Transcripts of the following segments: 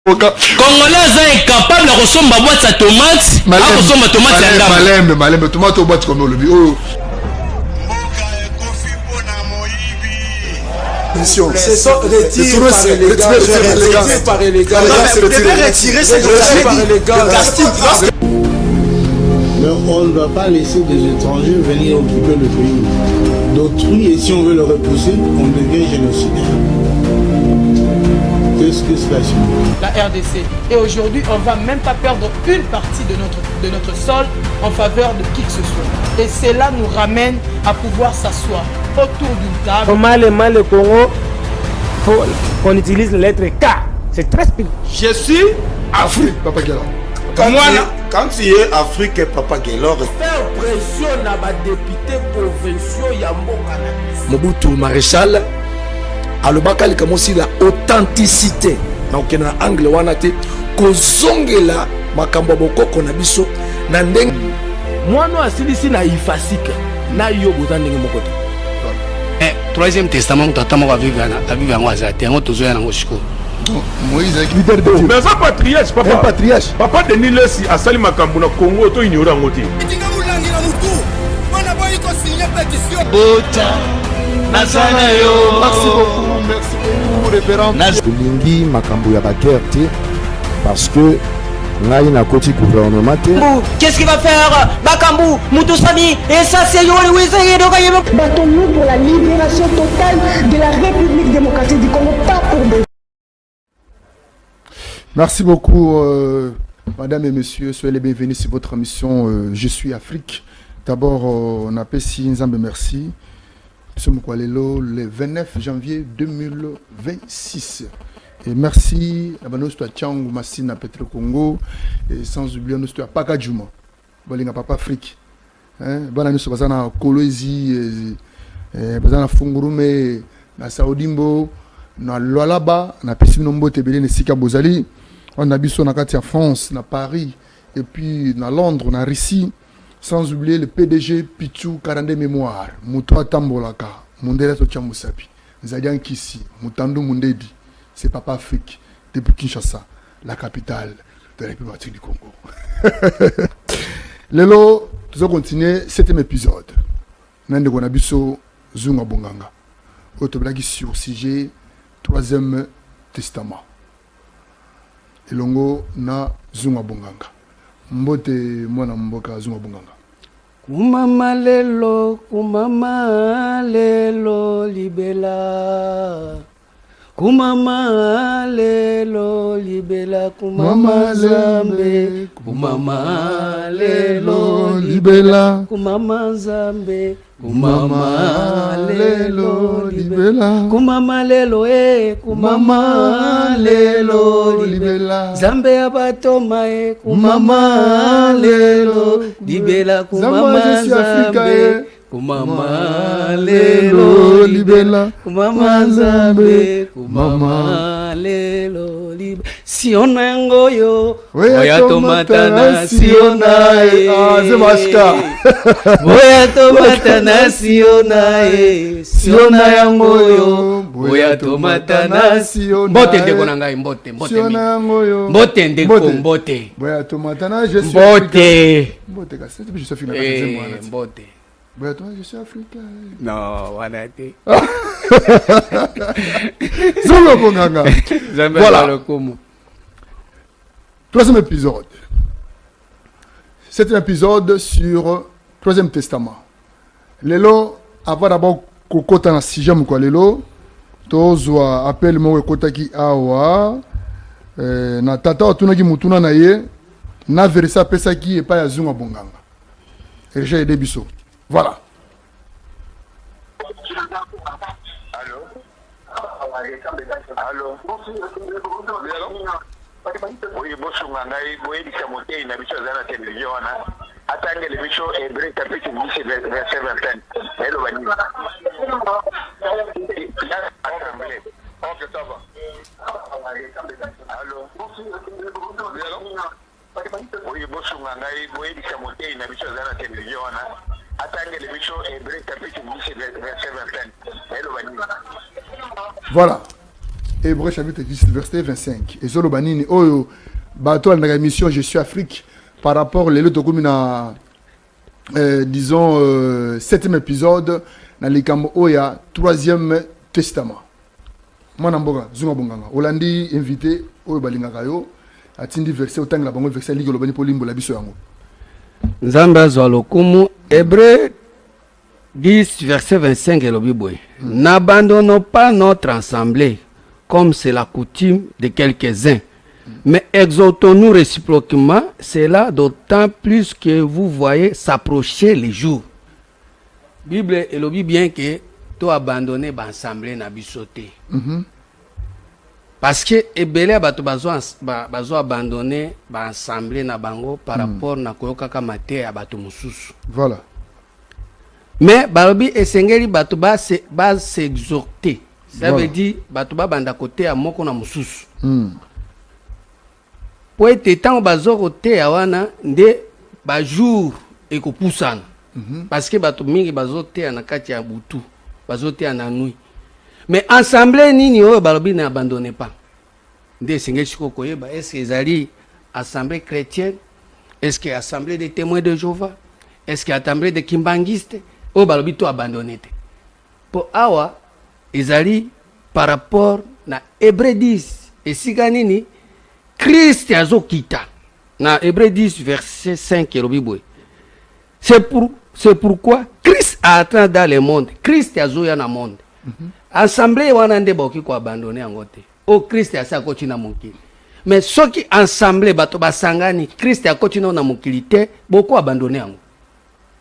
Congolais est capable de ressembler à boîte sa tomate. À ressembler à tomate à Malem, tomate au boîte comme le bio. C'est retiré par les gars. Mais on ne va pas laisser des étrangers venir occuper le pays d'autrui et si on veut le repousser, on devient génocidaire. Qu'est-ce que cela signifie? La RDC. Et aujourd'hui, on ne va même pas perdre une partie de notre sol en faveur de qui que ce soit. Et cela nous ramène à pouvoir s'asseoir autour d'une table. Au mal le Congo, on utilise la lettre K. C'est très spécifique. Je suis Afrique, Papa Guélor. Quand tu es Afrique, Papa Guélor. Faire pression à ma député provinciaux Yamboka. Mobutu Maréchal. Alobaka likamosi la authenticité na okena angle wana te kozongela makambo bokoko na biso na ndenge mwana asilisi na ifasika na yo boza ndenge moko te. Troisième testament tata moko avive yango azate yango tozoya nango shiko. Moïse avec leader de mais ça patriarche papa. Patriarche. Papa Denis Lesi asali makambo na Congo to ignore yango te. Merci beaucoup, révérend. Lingi makambo ya guerre parce que là il a côté gouvernement. Qu'est-ce qu'il va faire Bakambu, Moutoussami, et ça c'est Battons-nous pour la libération totale de la République démocratique du Congo, pas pour des... Merci beaucoup, madame et messieurs. Soyez les bienvenus sur votre émission Je suis Afrique. D'abord, on appelle si Nzambe merci. Nous sommes le 29 janvier 2026. Et merci à nos Tchangou Massina Petre Congo et sans oublier nos Paka Djouma. Bolinga Papa Afrique. Bonne année sur Bazana Kolwezi, Bazana Fungurume, na Saudimbo, na Lualaba, na Pessinombo Tebele, na Sika Bozali. On a biso na Katia France, na Paris, et puis na Londres, na Russie. Sans oublier le PDG Pichou Karande Mémoire, Moutoua Tambolaka, Mundela Sochamusapi, Zadian Kissi, Mutando Mundedi, c'est Papa Afrique, depuis Kinshasa, la capitale de la République du Congo. Lelo, nous allons continuer 7e épisode. Nous avons Nabiso Zunga Bonganga. Autoblagi sur sujet 3e testament. Et longo na Zunga Bonganga. Mbote mwana mboka Zunga Bonganga. Kumama lelo libela. Kumama lelo libela. Kumama zambe. Kumama lelo libela. Kumama zambe. Kumama lelo libela. Kumama lelo kumama lelo libela. Zambe abatoma kumama lelo libela. Kumama zambe. Kumama lelo libela. Kumama zambe. Kumama lelo libela. Siona yangoyo oya tomata na siona Zemashka oya tomata na siona siona yangoyo oya tomata na siona Mbote ndeko na ngai mbote siona yangoyo mbote ndeko mbote oya tomata na je suis mbote mbote ka c'est je suis africain mbote oya toi je suis africain non wana te Zunga Bonganga. Voilà. 3e épisode. C'est un épisode sur 3e testament. Lelo, avant d'abord kokota na 6e quoi lelo, tozwa appel mo kokota ki awa na tata otunaki mutuna na ye na verisa pesa ki epa ya Zunga Bonganga. Ereja ede biso. Voilà. Allô. Oui, bonjour, Nangaï, oui, il s'est monté une émission dans la télévision. Attendez l'émission Hébreu chapitre 10 verset 25. Hello, Bani. Ok, ça va. Allô. Oui, bonjour, Nangaï, oui, il s'est monté une émission dans la télévision. Attendez l'émission Hébreu chapitre 10 verset 25. Hello, Bani. Voilà. Hébreu chapitre 10 verset 25 et zolo banini oyo bato na émission Je suis Afrique par rapport les autres comme na disons 7e épisode na likambo oya 3e testament mwana mboka zunga bonganga olandi invité oyo balingaka yo atindi verset otangela bango verset ligi lobani polimbo la biso yango Nzambe azwa lokumu. Hébreu 10 verset 25 elobi boye. N'abandonnons pas notre assemblée comme c'est la coutume de quelques-uns, mais exhortons-nous réciproquement, cela d'autant plus que vous voyez s'approcher les jours. Bible elobi bien que tu abandonner l'assemblée na bisoté. Parce que ebele bato bazo abandonner l'assemblée na bango par rapport na koyoka kama te ya bato mususu. Voilà. Mais balobi esengeli bato ba s'exhorter. Ça veut dire bato ba banda côté à moko na mususu. Po ete tant bazo côté ya wana nde ba jour ekopusana. Parce que bato mingi bazo te na kati ya butu, bazo te na nuit. Mais assemblée nini oyo balobi na abandonne pas. Nde esengeli siko koyeba est-ce que ezali assemblée chrétienne? Est-ce que assemblée des témoins de Jéhovah? Est-ce que assemblée de kimbangistes? Oyo balobi to abandonné te. Po awa ezali par rapport na Hébreu 10 esika nini Christ azokita na Hébreu 10 verset 5 elobi boye. C'est pourquoi Christ a atteint dans le monde. Christ azoya na monde. Assemblée wana nde boki ko abandonner yango te. O Christ asa koti na mokili. Mais soki assemblée bato basangani Christ akoti na mokili te boko abandonner yango.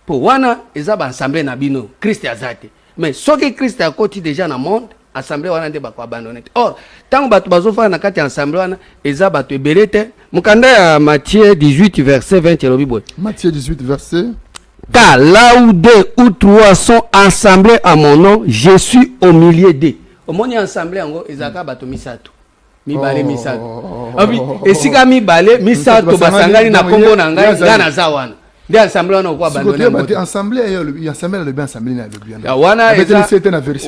Po wana eza ba assemblée na bino Christ azate. Mais soki Christ akoti déjà na monde assemblée wana nde bako abandonner te. Or tango bato bazofa na kati assemblée wana eza bato ebele te. Mukanda ya Matthieu 18 verset 20 elobi boye. Matthieu 18 verset. Car là où 2 ou 3 sont assemblés à mon nom, je suis au milieu d'eux. Au moins assemblée yango ezaka bato misato. Mibale misato. Abi esika mibale misato basangani na kombo na ngai ngana za wana. Nde assemblée wana ko abandonner. Côté assemblée ya assemblée le bien assemblée na lobi. Ya wana eza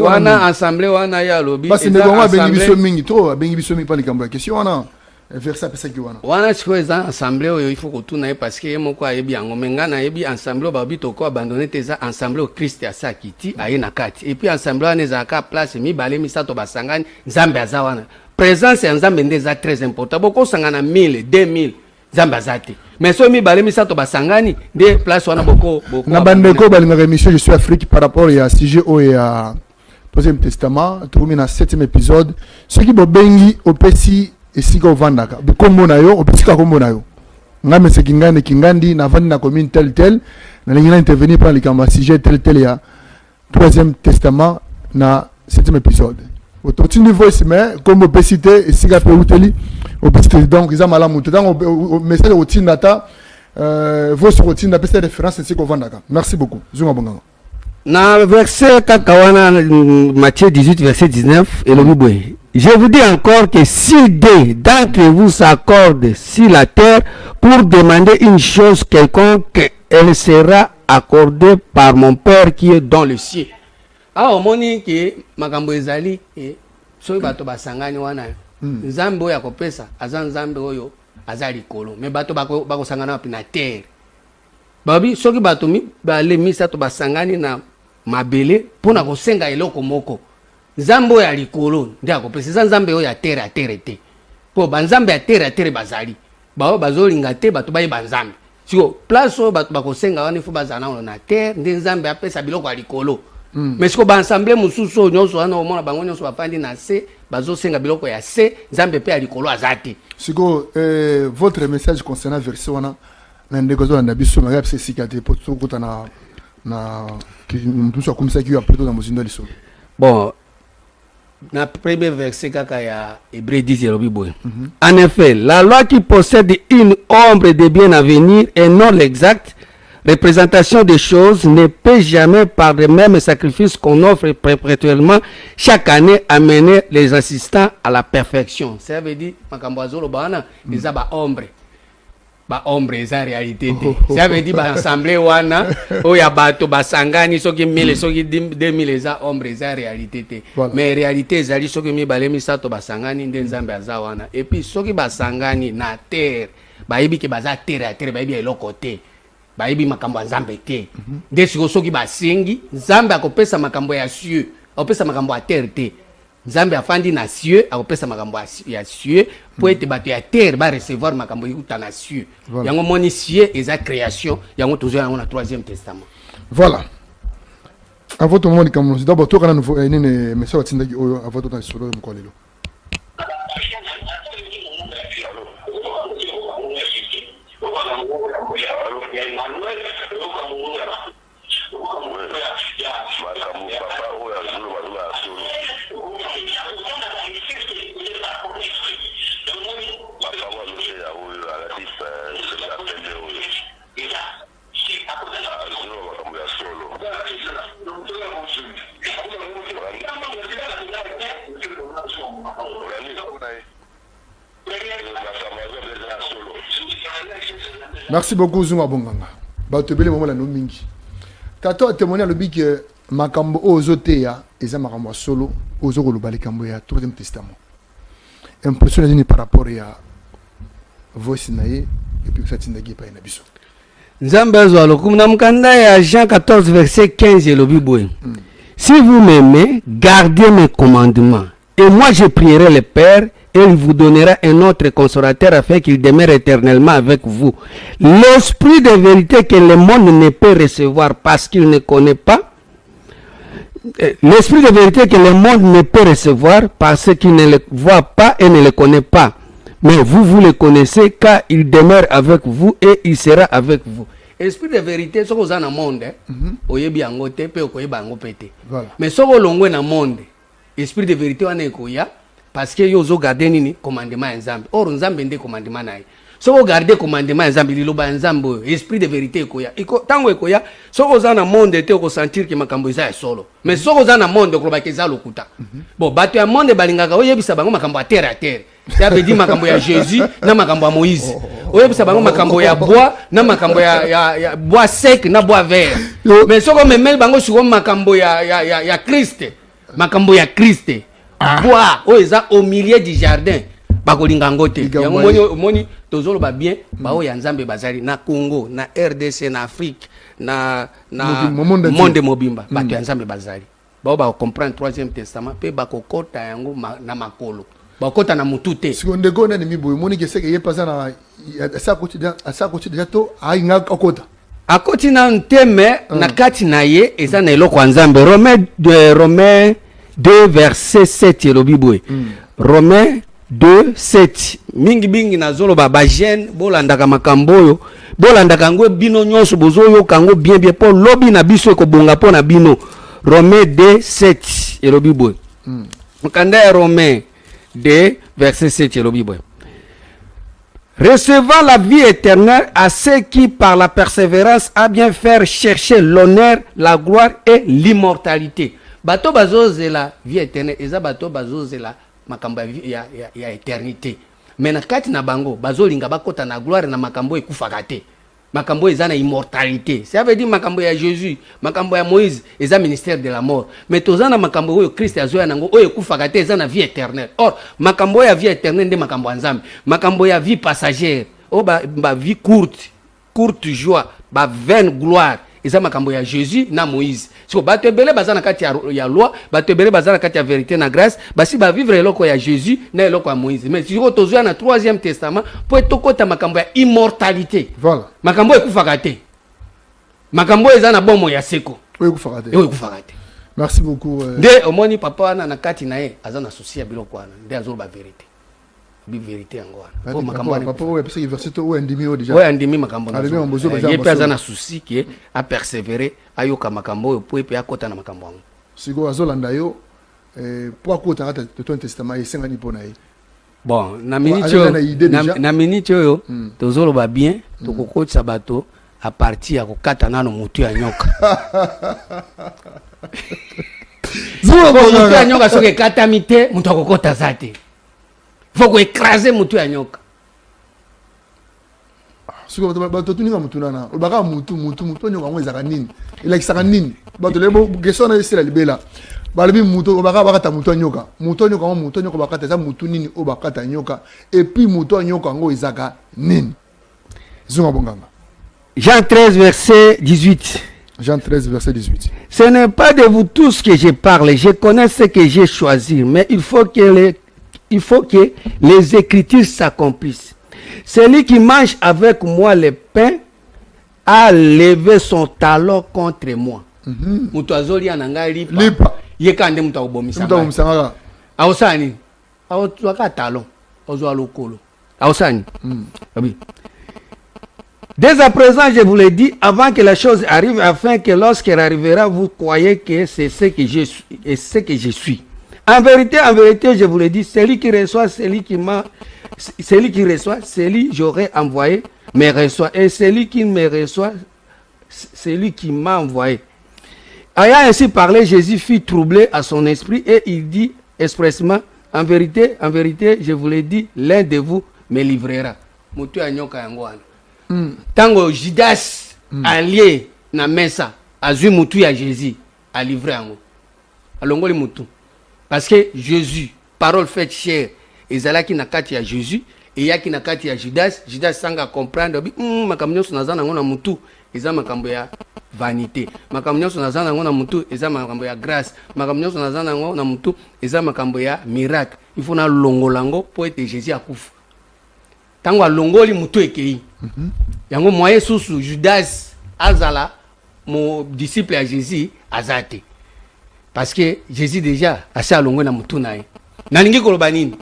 wana assemblée wana ya lobi. Parce que ngoma bengi biso mingi trop, bengi biso mingi pa likambo ya question wana. Verset pesa ki wana. Wana siko eza assemblée oyo il faut ko tuna parce que yemo ko ayebi yango mengana yebi assemblée ba bito ko abandonner teza assemblée au Christ asa kiti aye na kati. Et puis assemblée wana eza ka place mibale misato basangani nzambe aza wana. Présence ya nzambe ndeza très important. Boko sangana 1000, 2000 nzambe azate. Mais so mibale misato basangani de place wana boko na bandeko balingaka émission Je suis Afrique par rapport ya sujet oyo ya Deuxième Testament, tourmi na 7e épisode. Ce qui bobengi opesi esika ovandaka bikombo na yo opesika kombo na yo ngame se kingandi na vandi na commune tel na lingina intervenir par likambo sujet tel ya 3e testament na 7e épisode ototindi voice mais comme opesité esika pe uteli opesité donc ils malamu te donc message otinda ta voice otinda pesa référence esika ovandaka. Merci beaucoup zunga bonganga na verset kakawana Matthieu 18 verset 19 elobi boye. Je vous dis encore que si deux d'entre vous s'accordent sur la terre pour demander une chose quelconque, elle sera accordée par mon Père qui est dans le ciel. Ah, au moni que makambo ezali so bato basangani wana nzambe oyo akopesa aza nzambe oyo azali kolo mais bato bako sangana na terre. Babi soki bato mi bale misato basangani na mabele pona kosenga eloko moko. Nzambe oyo ya likolo nde akopesa nzambe oyo ya terre te. Po banzambe ya terre bazali. Bao bazolinga te bato baye banzambe. Siko place oyo bato bakosenga wana ifo bazana na terre nde nzambe apesa biloko ya likolo. Mais siko ba ensemble mususu oyo nyonso wana omona bango nyonso bafandi na se bazosenga biloko ya se nzambe pe ya likolo azate. Siko votre message concernant verset wana na ndeko zo na biso ma yapse sikate po tsokota na mtuso akumisa kiyo apreto na mozindo liso. Bon, na premier verset kaka ya Hébreu 10 elobi boye. En effet, la loi qui possède une ombre de bien à venir et non l'exacte représentation des choses ne peut jamais par les mêmes sacrifices qu'on offre perpétuellement chaque année amener les assistants à la perfection. Ça veut dire makambo azolo bana eza ba ombre. ba ombre eza réalité te ça veut dire ba assemblée wana oya bato basangani soki 1000 soki 2000 eza ombre eza réalité te mais réalité ezali soki mibale misato basangani nde nzambe aza wana et puis soki basangani na terre bayebi ke baza terre ya terre bayebi eloko te bayebi makambo ya nzambe te nde siko soki basengi nzambe akopesa makambo ya cieux akopesa makambo ya terre te nzambe afandi na cieux akopesa makambo ya cieux po ete bato ya terre ba recevoir makambo ekuta na cieux yango moni cieux eza création yango tozo yango na 3e testament. Voilà, à votre moment comme d'abord toi quand nous nene message tindaki oyo à votre temps solo mkolelo. Merci beaucoup Zuma Bonganga. Batobele moment la no mingi. Tato a témoigné le big makambo ozoteya eza makambo solo ozoko lo balikambo ya 3e testament. Impressionné par rapport à voice nae et puis ça tindaki pa na biso. Nzambe azwalo kumna mkanda ya Jean 14 verset 15 le biboy. Si vous m'aimez, gardez mes commandements et moi je prierai le Père et il vous donnera un autre consolateur afin qu'il demeure éternellement avec vous. L'esprit de vérité que le monde ne peut recevoir parce qu'il ne connaît pas. L'esprit de vérité que le monde ne peut recevoir parce qu'il ne le voit pas et ne le connaît pas. Mais vous le connaissez car il demeure avec vous et il sera avec vous. Esprit de vérité, ce qu'on a dans le monde, oyebi yango te pe okoyeba yango pete. Mais ce qu'on longwe dans le monde, esprit de vérité wana ekoya parce que yo zo garder nini commandement ya Nzambe. Or Nzambe nde commandement na ye. So ko garder commandement ya Nzambe liloba Nzambe, esprit de vérité ekoya. Tango ekoya, so ko za na monde te ko sentir que makambo eza ya solo. Mais so ko za na monde ko ba keza lokuta. Bon, bato ya monde balingaka oyebisa bango makambo ya terre. Ça veut dire makambo ya Jésus na makambo ya Moïse. Oyebisa bango makambo ya bois na makambo ya bois sec na bois vert. Mais so ko memel bango sur makambo ya Christ. Makambo ya Christ. Bois oeza au milieu du jardin bakolinga ngote yango moni tozolo ba bien ba o ya Nzambe bazali na Congo na RDC na Afrique na monde mobimba bato ya Nzambe bazali ba comprendre 3e testament pe bakokota yango na makolo bakota na mutute seconde gona ni miboy moni ke seke ye pasa na asa koti déjà to ainga akota akoti na nteme na kati na ye eza na eloko Nzambe Romains 2 verset 7 le Bible. Romains 2 7. Mingi bingi na zolo ba jeune bolandaka makambo yo bolandaka ngwe bino nyonso bozoyo kango bien po lobi na biso ko bonga po na bino. Romains 2 7 le Bible. Mukanda ya Romains 2 verset 7 le Bible. Recevant la vie éternelle à ceux qui par la persévérance a bien faire chercher l'honneur, la gloire et l'immortalité. Bato bazoze la vie éternelle eza bato bazoze la makambo ya éternité. Mais na kati na bango bazolinga bakota na gloire na makambo ekufaka te. Makambo eza na immortalité. Ça veut dire makambo ya Jésus, makambo ya Moïse eza ministère de la mort. Mais tozana makambo oyo Christ azoya nango oyo ekufaka te eza na vie éternelle. Or makambo ya vie éternelle nde makambo ya Nzambe. Makambo ya vie passagère, o ba vie courte joie, ba vaine gloire. Eza makambo ya Jésus na Moïse. So batebele bazana kati ya loi, batebele bazana kati ya vérité na grâce, basi ba vivre eloko ya Jésus na eloko ya Moïse. Mais si on tozoya na 3e testament, po etokota makambo ya immortalité. Voilà. Makambo ekufaka te. Makambo eza na bomo ya seko. Ekufaka te. Ekufaka te. Merci beaucoup. De omoni papa wana na kati na ye azana souci ya biloko wana. De azolo ba vérité. Bi vérité yango wana. Po makambo papa oyo parce que verset oyo ndimi oyo déjà. Oyo ndimi makambo na. Ye pe azana souci ke a persévérer ayoka makambo oyo po pe akota na makambo yango. Siko azolanda yo po akota kata ton testament esengani pona ye. Bon, na minute oyo tozolo ba bien tokokotisa bato a partir ya kokata nano mutu ya nyoka. Mutu ya nyoka soke kata mite mutu akokota zate. Faut écraser mutu ya nyoka. Siko bato tuninga mutunana. Obaka mutu nyoka ngo ezaka nini. Elakisaka nini. Bato lebo question na esela libela. Balobi mutu obaka bakata mutu nyoka. Mutu nyoka bakata eza mutu nini obakata nyoka et puis mutu nyoka ngo ezaka nini. Zunga bonganga. Jean 13 verset 18. Jean 13 verset 18. Ce n'est pas de vous tous que je parle, je connais ce que j'ai choisi, mais il faut que les Écritures s'accomplissent. Celui qui mange avec moi le pain a levé son talon contre moi. Mutazoli ananga lipa. Yekande mutawubomisa. Aosani. Aotwaka talon. Ozo alokolo. Aosani. Abi. Dès à présent, je vous l'ai dit, avant que la chose arrive, afin que lorsqu'elle arrivera, vous croyez que c'est ce que je suis et ce que je suis. En vérité, je vous l'ai dit, celui qui reçoit, celui j'aurais envoyé, me reçoit. Et celui qui me reçoit, celui qui m'a envoyé. Ayant ainsi parlé, Jésus fut troublé à son esprit et il dit expressement, en vérité, je vous l'ai dit, l'un de vous me livrera. Tango Judas allié na mesa azui mutu ya Jésus a livré ango alongoli mutu parce que Jésus parole faite chair ezalaki na kati ya Jésus et yaki na kati ya Judas sanga comprendre bi makambo nyonso nazana ngo na mutu eza makambo ya vanité makambo nyonso nazana ngo na mutu eza makambo ya grâce makambo nyonso nazana ngo na mutu eza makambo ya miracle il faut na longolango po ete Jésus akufa tango alongoli mutu ekei yango moyen susu Judas azala mon disciple à Jésus azate parce que Jésus déjà asa alongwe na mutu naye nalingi koloba nini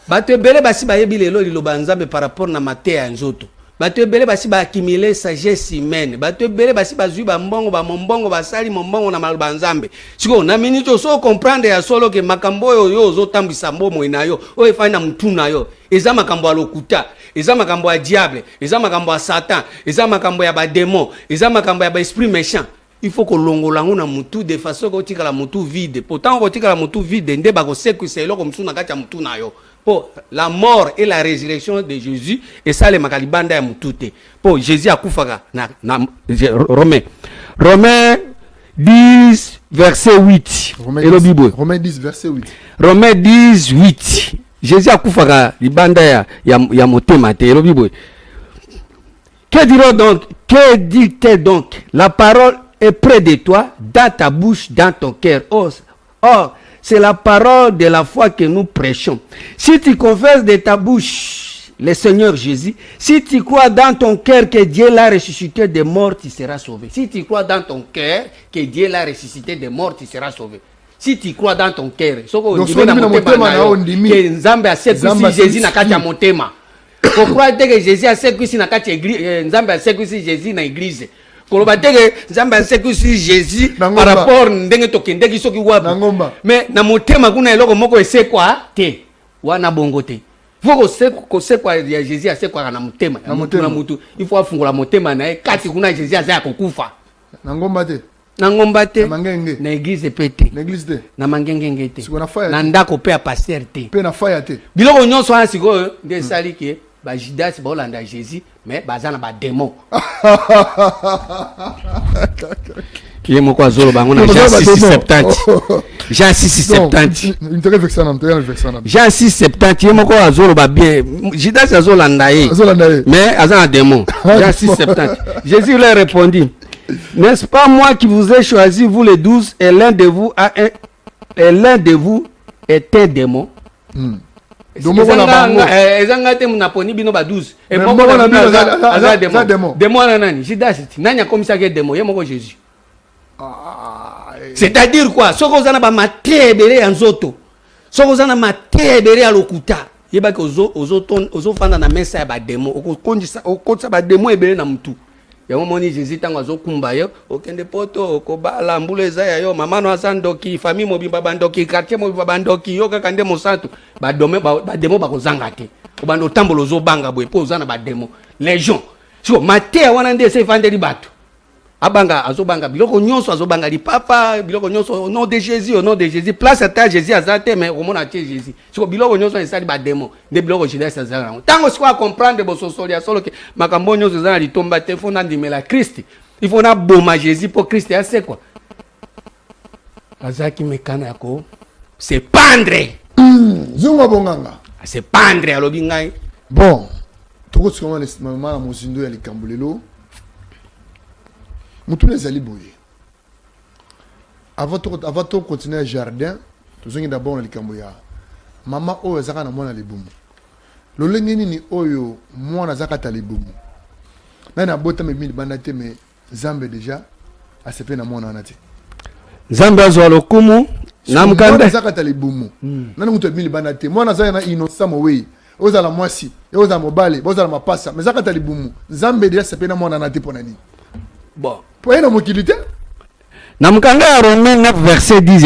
bato ebele basi bayebi lelo liloba nzambe par rapport na mateya nzoto bato ebele basi ba accumuler sagesse humaine bato ebele basi bazui ba mbongo ba mombongo basali mombongo na maloba nzambe siko na minute so comprendre ya solo ke makambo yo ozotambisa mbomo inayo o efanya mutu nayo eza makambo alokuta eza makambo ya diable eza makambo ya satan eza makambo ya ba démon eza makambo ya ba esprit méchant il faut que longolango na mutu de façon ko tika la mutu vide pourtant ko tika la mutu vide nde ba ko sécuriser eloko mutu na kati ya mutu nayo pour la mort et la résurrection de Jésus et ça les makalibanda ya mutu te pour Jésus akufaka na Romains 10 verset 8 Romains 10 verset 8 Romains 10 8 Jésus akufaka libanda ya motema te elobi. Que dit-elle donc? La parole est près de toi, dans ta bouche, dans ton cœur. Or, c'est la parole de la foi que nous prêchons. Si tu confesses de ta bouche le Seigneur Jésus, si tu crois dans ton cœur que Dieu l'a ressuscité des morts, tu seras sauvé. Si tu crois dans ton cœur que Dieu l'a ressuscité des morts, tu seras sauvé. Si tu crois dans ton cœur, que Nzambe a sécurisé Jésus na kati ya motema. Pourquoi que Jésus a sécurisé na kati église, Nzambe a sécurisé Jésus na église. Koloba teke Nzambe a sécurisé Jésus par rapport ndenge tokendeki soki wapi. Mais na motema kuna eloko moko esekwa te. Wana bongo te. Faut ko sekwa ya Jésus a sekwa na motema. Na mutu. Il faut afungola motema na kati kuna Jésus aza kokufa. Na ngomba te. Na ngomba te na église pete na église te na mangengenge te na ndako pe ya pasteur te pe na faya te biloko nyonso wana sikoyo nde esali ke ba Judas baolanda Jésus mais baza na ba démon kiye moko azolo bango na Jean 6:70 Jean 6:70 Jean 6:70 ye moko azolo ba bien Judas azolanda ye mais aza na démon Jean 6:70 Jésus leur répondit: n'est-ce pas moi qui vous ai choisi, vous les 12, et l'un de vous est un démon? C'est-à-dire quoi? Ce qu'on a ba matébéré en zoto. Ce qu'on a matébéré à l'okuta. Yeba ko ozo fanda na mesa ya ba démon. Okondisa ba démon ebele na mutu. Yango moni Jésus tango azokumba yo okende poto okobala mbula eza ya yo mama no asandoki famille mobimba bandoki quartier mobimba bandoki yo kaka nde mosantu ba demo bakozanga te obando tambolo zo banga boye po ozana ba demo légion siko matea wana nde se fandeli bato abanga azobanga biloko nyonso azobanga lipapa biloko nyonso au nom de Jésus place ata Jésus azate mais au mona tie Jésus siko biloko nyonso esali ba démon de biloko Judas azala tango siko comprendre bososoli solo ke makambo nyonso zana litomba te fona ndimela Christ il faut na boma Jésus pour Christ ase quoi azaki mekana yako c'est pendre zunga bonganga c'est pendre alobi ngai bon toko tsoma le mama na mozindo ya likambulelo mutu ezali boye avant de continuer le jardin tu as d'abord le likambo ya mama oyo ezaka na mwana libumu lolenge nini oyo mwana zakata libumu na bota me libanda te me zambe déjà asepe na mwana anati zambe azwa lokumu na mkanda zakata libumu nani mutu me libanda te mwana za na innocent mowe ozala mwasi ozala mobale ozala mapasa mais zakata libumu zambe déjà sepe na mwana anati pona nini bon pour une mobilité Namkanga Romains 9 verset 10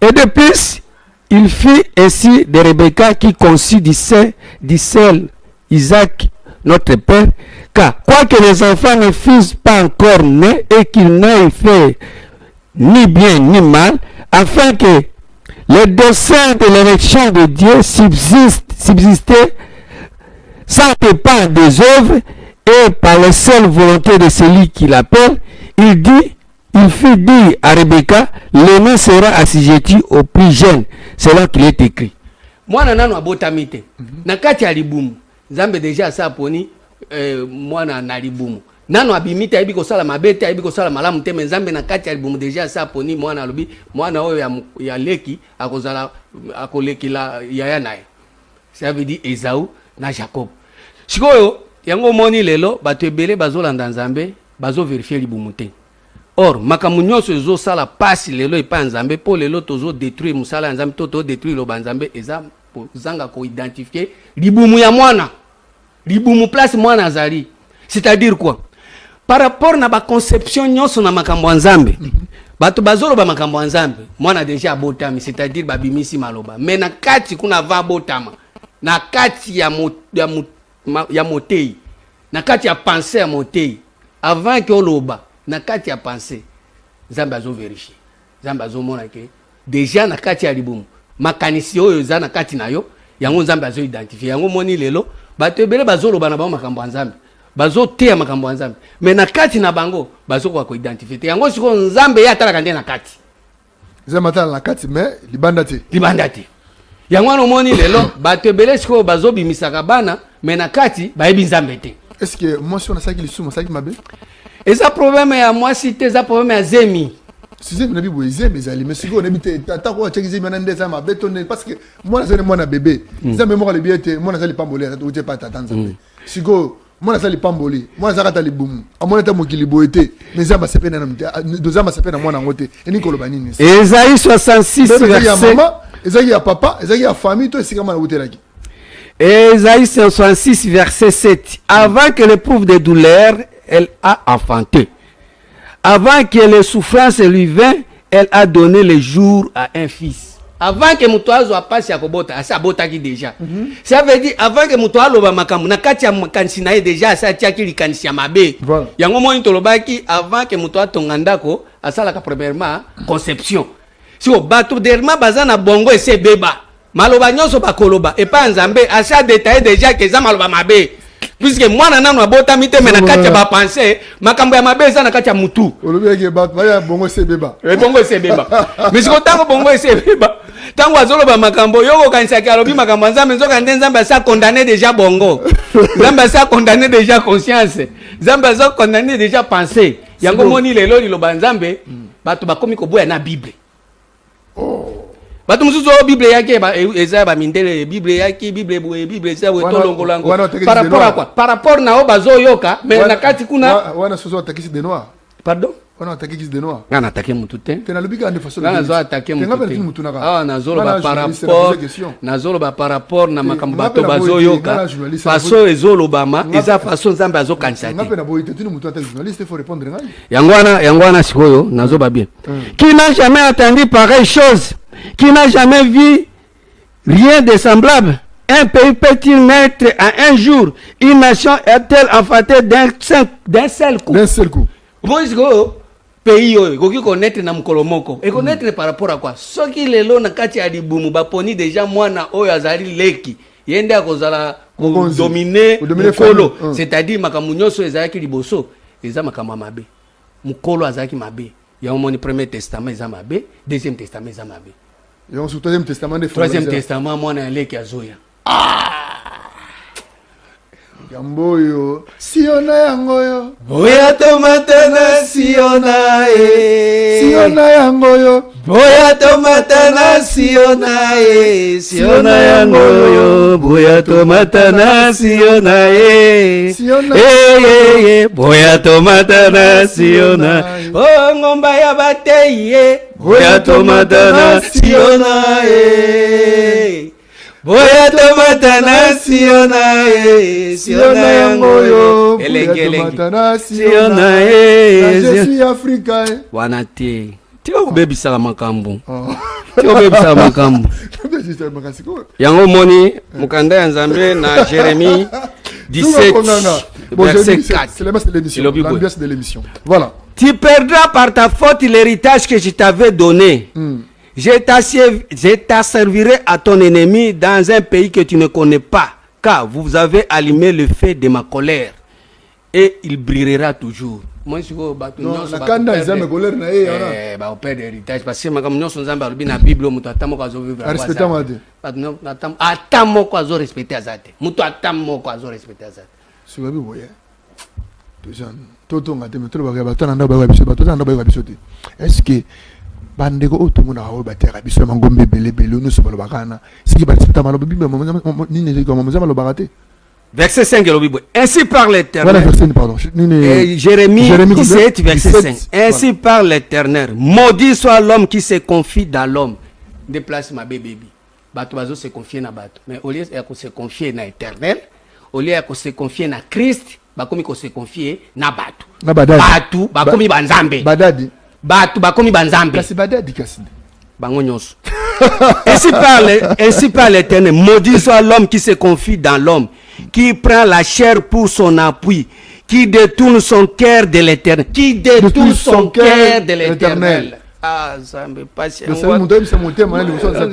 et de plus il fit ainsi de Rebecca qui conçut d'Israël Isaac notre père car quoique les enfants ne fussent pas encore nés et qu'ils n'aient fait ni bien ni mal afin que le dessein de l'élection de Dieu subsistait sans dépendre des œuvres et par la seule volonté de celui qui l'appelle, il fit dire à Rebecca, l'aîné sera assujetti au plus jeune, selon qu'il est écrit. Moi, nano abotamite. Nakati alibumu. Zambe déjà sa poni moi na libumu. Nano abimite aibi ko sala mabete aibi ko sala malamu te mais zambe nakati alibumu déjà sa poni moi na lobi moi na oyo ya leki akozala akoleki la yaya nae. Ça veut dire Esaü na Jacob. Sikoyo yango moni lelo bato ebele bazolanda nzambe bazo vérifier libumu te. Or makambo nyonso ezo sala pasi lelo epa nzambe po lelo tozo détruire musala nzambe to détruire lo banzambe eza zanga ko identifier libumu ya mwana libumu place mwana azali. C'est-à-dire quoi? Par rapport na ba conception nyonso na makambo nzambe bato bazolo ba makambo nzambe mwana déjà abotami c'est-à-dire babimisi maloba mais na kati kuna va botama na kati ya motei na kati ya pensée ya motei avant que oloba na kati ya pensée nzambe azo vérifier nzambe azo mona ke déjà na kati ya libumu makanisi oyo za na kati na yo yango nzambe azo identifier yango moni lelo bato ebele bazoloba na ba makambo nzambe bazo te makambo nzambe mais na kati na bango bazo ko identifier te yango siko nzambe ya talaka nde na kati nzambe atala na kati mais libanda te yango wana moni lelo bato ebele siko bazo bimisaka bana mais na kati bayebi nzambe te. Est-ce que moi si on a ça qui le sous ça qui mabe eza problème ya moi si te eza problème ya zemi si zemi na bibo zemi ezali mais siko on habite ta ko check zemi na ndeza ma betonné parce que moi na moi na bébé nzambe mo le biete moi na zali pambolé ou te pas t'attendre siko moi na zali pamboli moi na zakata libumu amona ta mokili boete mais nzambe sepe na nzambe sepe na mwana ngote eni ko loba nini Esaïe 66 verset Esaïe ya papa Esaïe ya famille to esika mana utelaki. Esaïe 66 verset 7 avant que l'éprouve de douleur elle a enfanté avant que les souffrances lui vinrent elle a donné le jour à un fils avant que mutoazo apasi ya kobota asa botaki déjà ça veut dire avant que mutoalo ba makambu na kati ya makanisi na ye déjà asa tiaki likanisi ya mabe yango moni tolobaki avant que mutoa tongandako asala ka premièrement conception si o bato derma bazana bongo ese beba maloba nyonso bakoloba et pas nzambe asa détaillé déjà que za maloba mabe puisque mwana nanu abota mite mais na kati ya ba penser makambo ya mabe za na kati ya mutu olobeke bato baya bongo ese beba bongo ese beba mais siko tango bongo ese beba tango azoloba makambo yoko kanisa ki alobi makambo nzambe nzoka nde nzambe asa condamné déjà bongo nzambe asa condamné déjà conscience nzambe asa condamné déjà pensée yango moni lelo liloba nzambe bato bakomi koboya na bible bato mususu o bible yake eza ba mindele bible yake bible eza tolongolango par rapport à quoi par rapport na o bazoyoka mais na kati kuna wana soso atakisi de noir pardon wana atakisi de noir ngana atake mutu te tena lobika ande façon ngana zo atake mutu te ah nazoloba par rapport na makambo bato bazoyoka façon ezolobama eza façon nzambe azokanisa te ngapena boyite tuni mutu ata journaliste il faut répondre ngai yango wana sikoyo nazoba bien qui n'a jamais entendu pareille chose qui n'a jamais vu rien de semblable. Un pays peut-il naître en un jour? Une nation est-elle enfantée d'un seul coup? Moi siko pays oyo koki connaître na mukolo moko et connaître par rapport à quoi soki lelo na kati ya libumu baponi déjà mwana oyo azali leki yende akozala dominer mukolo c'est-à-dire makambo nyonso ezalaki liboso eza makambo mabe mukolo azalaki mabe ya omoni premier testament eza mabe deuxième testament eza mabe ya sur troisième testament mwana leki azoya Gamboyo, Siona yangoyo. Boya tomatana Siona Siona yangoyo. Boya tomatana Siona Siona yangoyo. Boya tomatana Siona Siona Boya tomatana Siona. Oh ngomba ya bateye. Boya tomatana Siona Boya tomatana Siona Siona yangoyo tomatana Siona je suis africain wana te tio bebisala makambo tio bebisala makambo yango moni mukanda ya Nzambe na Jérémie 17 verset 4 c'est l'ambiance de l'émission voilà tu perdras par ta faute l'héritage que je t'avais donné. Je t'asservirai à ton ennemi dans un pays que tu ne connais pas, car vous avez allumé le feu de ma colère et il brillera toujours. Moi, je suis la kanda nzambe colère na ye ona. Ba père d'héritage parce que makam nyonso nzambe alubi na Bible mutu atamo ko azo vivre. Respecta made. Atamo ko azo respecter azate. Mutu atamo ko azo respecter azate. Subabi boye. Toto ngate metro ba ba tana ba biso ba tana ba biso te. Est-ce que bandeko otomona ho batera biso mangombe belebele nous sommes bakana siki batita malobo bimba nini comme mama balobakate verset 5 le Bible ainsi parle l'Éternel. Voilà verset pardon. Jérémie 17 verset 5. Ainsi parle l'Éternel. Maudit soit l'homme qui se confie dans l'homme. Déplace ma bébé. Bato bazo se confier na bato. Mais au lieu de se confier na Éternel, au lieu de se confier na Christ, bakomi ko se confier na bato. Na badadi. Bato bakomi banzambe. Badadi. Bato bakomi banzambe. Kasi badadi kasi. Bango nyonso. Ainsi parle l'Éternel. Maudit soit l'homme qui se confie dans l'homme, qui prend la chair pour son appui, qui détourne son cœur de l'Éternel, qui détourne son cœur de l'Éternel. Ah, Zambe, patient. Le salut monté, c'est monté, man, le son Zambe.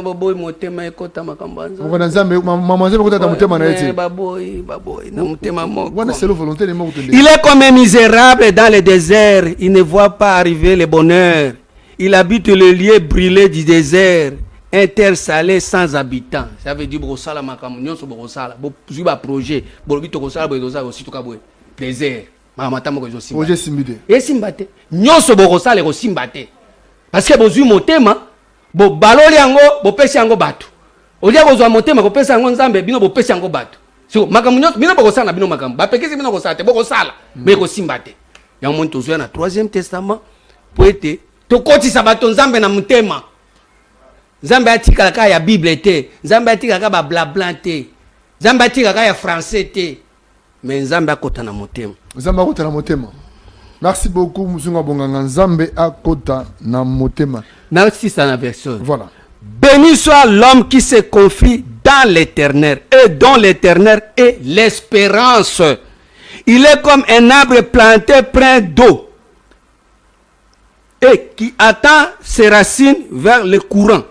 Baboy monté, mais écoute ma cambanza. On a Zambe, maman Zambe écoute ta monté, man, été. Baboy, na monté ma mort. On a c'est la volonté de monter. Il est comme un misérable dans le désert, il ne voit pas arriver le bonheur. Il habite le lieu brûlé du désert, un terre salée sans habitants. Ça veut dire Brosala Makamunion sur Brosala. J'ai un projet. Bolbito Brosala, Brosala aussi tout Kaboué. Désert. Mamatamo ko Simbate. Projet Simbide. Et Simbate. Nyonso Brosala ko Simbate. Parce que bozu motema, bo baloli yango, bo pesi yango batu. Olia kozwa motema ko pesa yango Nzambe, bino bo pesi yango batu. So Makamunion, bino Brosala bino Makam. Ba pekisi bino ko sate, bo ko sala. Mais ko Simbate. Yango mon tozo na 3e testament pour être tokotisa bato Nzambe na mutema. Nzambe atika ka ya Bible te, Nzambe atika ka ba blabla te, Nzambe atika ka ya français te, mais Nzambe akota na mutema. Nzambe akota na mutema. Merci beaucoup Muzunga Bonganga. Nzambe akota na mutema. Merci ça na version. Voilà. Béni soit l'homme qui se confie dans l'Éternel et dont l'Éternel est l'espérance. Il est comme un arbre planté près d'eau et qui attend ses racines vers le courant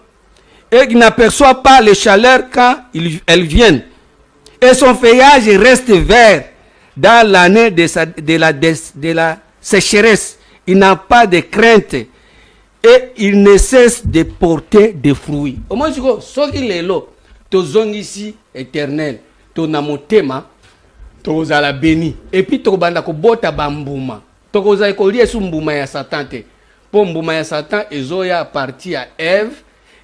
et qui n'aperçoit pas les chaleurs quand elles viennent. Et son feuillage reste vert dans l'année de la sécheresse. Il n'a pas de crainte et il ne cesse de porter des fruits. Au moins, ce qui est là, tu es ici éternel, tu es motema, tu es à la béni. Et puis tu es bota bambuma. Tu es à mbuma ya Satan. Pour mbuma ya Satan, ezoya parti à Ève.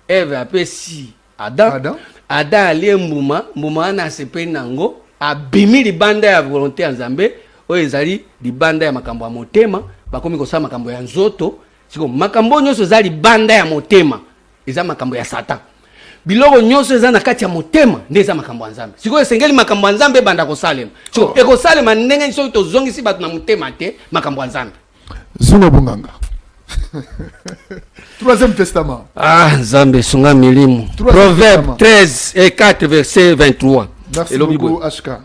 Ève a si Adam. Adam ali mbuma na sepe nango abimi libanda ya volonté ya Nzambe oyo ezali libanda ya makambo ya motema bakomi kosala makambo ya nzoto siko makambo nyonso ezali libanda ya motema eza makambo ya Satan biloko nyonso eza na kati ya motema nde eza makambo ya Nzambe siko esengeli makambo ya Nzambe banda kosalema siko ekosalema ndenge soki tozongisi bato na motema te makambo ya Nzambe. Zunga Bonganga. 3e testament. Ah, Nzambe sunga milimu. Proverbe 13 et 4 verset 23. Merci beaucoup, Ashka.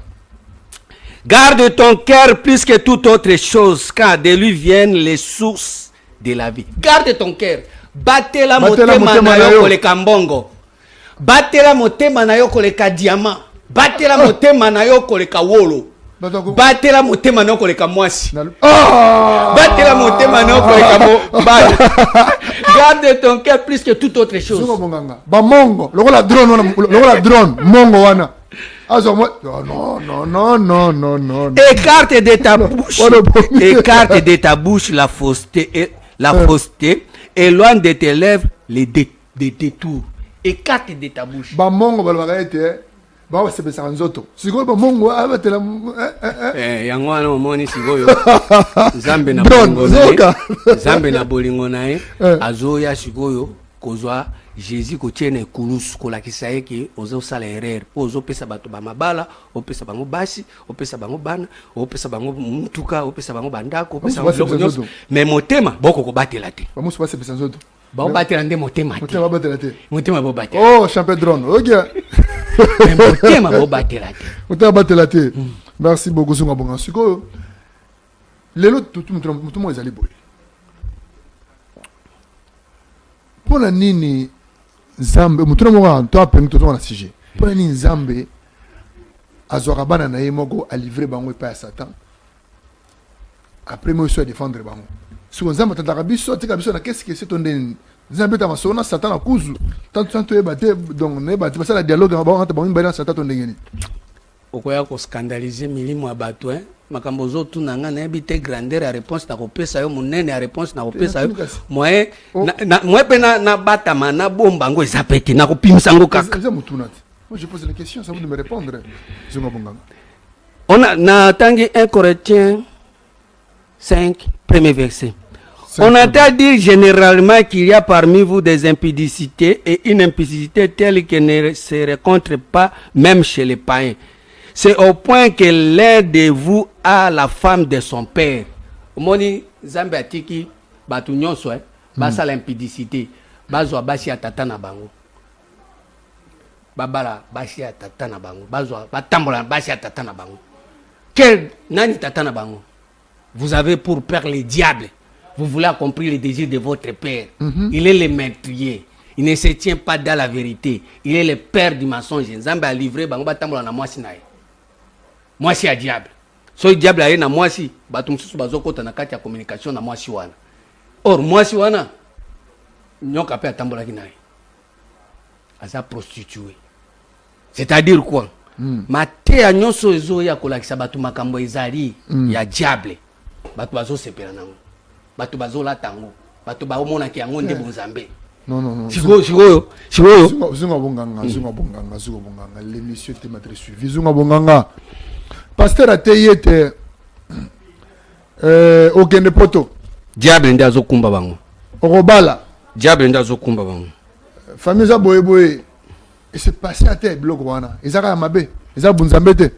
Garde ton cœur plus que toute autre chose, car de lui viennent les sources de la vie. Garde ton cœur. Batela motema na yo koleka mbongo. Batela motema na yo koleka diamant. Batela motema na yo koleka wolo. Batela motema na yo koleka mwasi. Batela motema na yo koleka bana. Garde ton cœur plus que toute autre chose. Ba mongo, lokola drone, mongo wana. Non. Écarte de ta bouche. Écarte de ta bouche la fausseté et loin de tes lèvres les détours. Écarte de ta bouche. Ba mongo balobaka ete ba wa sepesa nzoto. Sikoyo ba mongo abatela yango wana omoni sikoyo. Zambe na bolingo na. Zambe na bolingo na azoya sikoyo kozwa Jésus ko tiene kulusu ko lakisa yeke ozo sala erreur ozo pesa bato ba mabala o pesa bango basi o pesa bango bana o pesa bango mutuka o pesa bango bandako o pesa bango mais motema boko ko batela te ba musu ba sepesa nzoto ba o batela nde motema te motema batela te motema bo batela oh champion drone OK mais motema bo batela te motema batela te merci beaucoup zonga bonga siko lelo tout mo ezali boy pona nini Nzambe mutuna moko to apengi to na sujet pona nini Nzambe azwaka bana na ye moko a livrer bango epai ya Satan après moi je défendre bango siko Nzambe tataka biso tika biso na qu'est-ce que c'est ton ndeni Nzambe ta masona Satan na kuzu tanto ebate donc ne bate pasala dialogue na bango bango mbana Satan ton ndengeni okoya ko scandaliser milimo ya bato makambo zotu na nga na ebite grandeur ya réponse na kopesa yo monene ya réponse na kopesa yo moyen moi pe na batama na bomba ngo ezapete na kopimisa ngo kaka moi je pose la question ça vous de me répondre zonga bonganga on a na tangi 1 Corinthiens 5 premier verset on entend dire généralement qu'il y a parmi vous des impudicités et une impudicité telle qu'elle ne se rencontre pas même chez les païens. C'est au point que l'un de vous a la femme de son père. Moni Zambe atiki batu nyonso basa l'impudicité bazwa basi atata na bango. Babala basi atata na bango. Bazwa batambola basi atata na bango. Quel nani tata na bango? Vous avez pour père le diable. Vous voulez accomplir les désirs de votre père. Il est le meurtrier. Il ne se tient pas dans la vérité. Il est le père du mensonge. Zambe a livré bango batambola na mwasi nae. Mwasi ya diable. So diable aye na mwasi batu msusu bazokota na kati ya communication na mwasi wana. Or mwasi wana nyoka pe atambola kinaye. Aza prostituée. C'est-à-dire quoi? Mate ya nyonso ezo ya kolakisa batu makambo ezali ya diable. Batu bazo sepela nango. Batu bazo latango. Batu ba omona ki yango nde bonzambe. Non. Sikoyo. Zunga bonganga. L'émission était maître suivi. Zunga bonganga. Pasteur ateyete okende poto. Diable nda zokumba bango. Okobala. Diable nda zokumba bango. Famille za boye. Et c'est passé à terre blog wana. Ezaka mabe. Ezaka bunzambe te.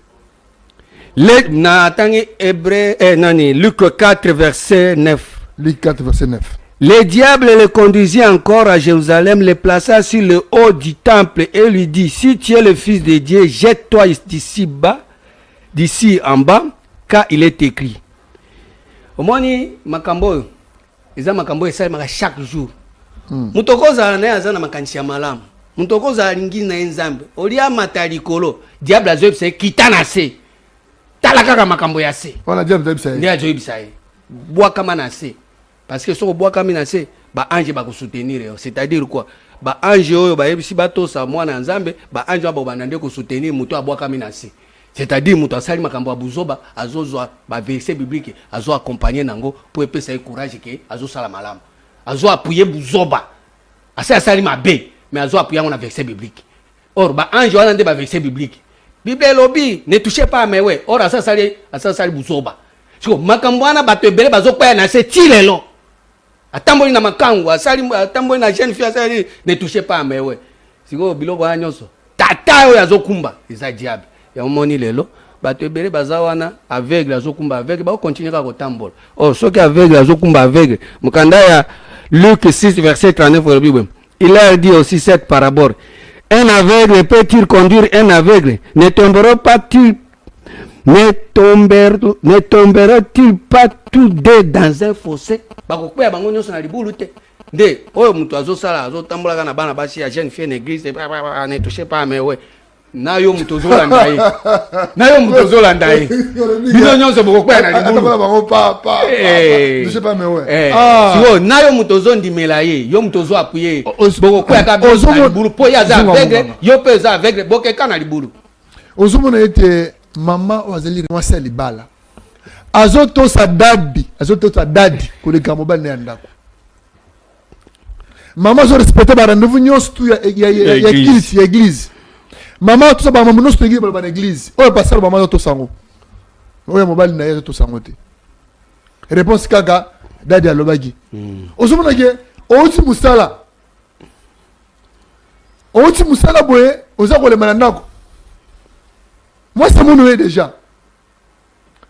Le na tangi hébreu nani Luc 4 verset 9. Luc 4 verset 9. Le diable le conduisit encore à Jérusalem, le plaça sur le haut du temple et lui dit: si tu es le fils de Dieu, jette-toi d'ici en bas, car il est écrit. Omoni makambo, eza makambo esalema chaque jour. Mutokoza na azana makanisi ya malamu. Mutokoza lingi na Nzambe. Olia matalikolo, diable azoyeb se kitana se. Tala kaka makambo ya se. Ona diable azoyeb se. Ndia azoyeb se. Bois kama na se. Parce que soko bois kama na se, ba ange ba ko soutenir. C'est-à-dire quoi? Ba ange oyo ba yebisi bato sa mwana Nzambe, ba ange ba bandande ko soutenir muto abois kama na se. C'est-à-dire muto asali makambo abuzoba azozwa ba verset biblique azo accompagner nango pour epesa courage ke azo sala malamu. Azo appuyer buzoba. Asa asali mabe, mais azo appuyer na verset biblique. Or ba ange wana nde ba verset biblique. Bible lobby ne touchez pas à mes ouais. Or asa sali buzoba. Siko makambo wana bato ebele bazokwaya na se tilelo. Atamboli na makangu asali atamboli na jeune fille asali ne touchez pas à mes ouais. Siko biloko wana nyonso. Tata oyo azokumba eza diable. Ya omoni lelo bato ebele bazawana aveugle azokumba aveugle ba continuer ka kotambola. Oh soki aveugle azokumba aveugle. Mukanda ya Luc 6 verset 39 de la Bible. Il a dit aussi cette parabole. Un aveugle peut-il conduire un aveugle? Ne tomberont pas-ils ne tombera-t-il pas tous deux dans un fossé? Bakokweya bango nyonso na libulu te. Nde oyo mutu azosala azotambolaka na bana basi ya jeune fille en église ne touchez pas mais ouais. Nayo mutu ozolanda ye. Nayo mutu ozolanda ye. Bino nyonso bakokweya na libulu. Touchez pas mais ouais. Siko nayo mutu ozondimela ye, yo mutu ozoapuye. Bakokweya ka na libulu po ya za aveugle, yo pe za aveugle bokeka na libulu. Ozomona ete mama wazali mwasi ya libala azotosa dadi koleka mobali na ndako mama zo respecter ba rendez-vous nyonso tu ya église mama tosa ba mama nyonso tu église ba église oyo pasteur mama to sango oyo mobali na yezo to sango te réponse kaka dadi alobaki ozomona ke outi musala boye oza kolema na ndako. Moi, c'est mon nom déjà.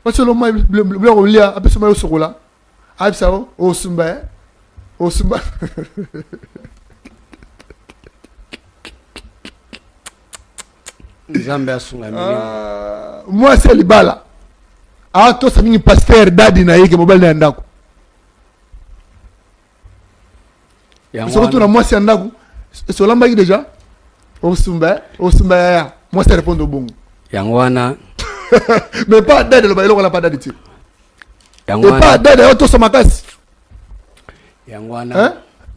Parce que le moi, le lien, après ce moment, au là, après ça, au Sumba. Moi, c'est le bala. Ah, toi, ça m'est pasteur d'Adi na yeke mobile na ndako. Surtout na moi, c'est ndako. C'est là mbaki déjà. Au Sumba ya. Moi, c'est répondre au bon. Yangwana. Mais pas d'aide, le bailo, on n'a pas d'aide. Et pas d'aide, on tous makas. Yangwana. Hein?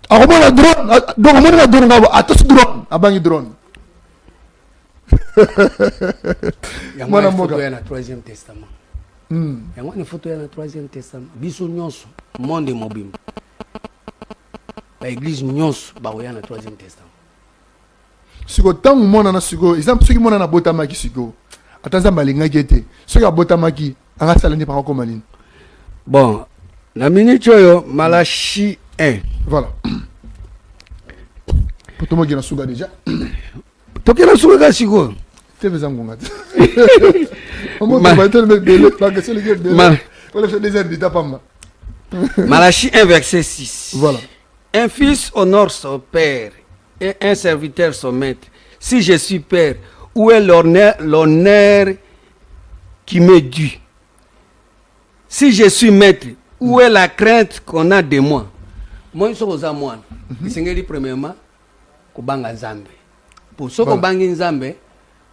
Alors, on a drone. Donc, on a drone. À tous drone. À bangi drone. Yangwana, il faut qu'il y ait un troisième testament. Yangwana, il faut qu'il y ait un troisième testament. Bisou nyonso, monde mobile. L'église nyonso, bah, il y a un troisième testament. Siko tangu mona na siko exemple soki mona na botamaki siko atanza malinga gete soki abotamaki anga sala ni par comme ligne. Bon na minute yo Malachi 1 voilà pour moi qui na suga déjà to ki na suga siko te vezangonga on va te mettre de pas que c'est le gars de voilà c'est des heures d'itapamba. Malachi 1 verset 6 voilà un fils honore son père et un serviteur son maître. Si je suis père, où est l'honneur qui me dû? Si je suis maître, où est la crainte qu'on a de moi? Moi, je suis aux moines. C'est premièrement, kobanga nzambe. Pour ce que bangi nzambe,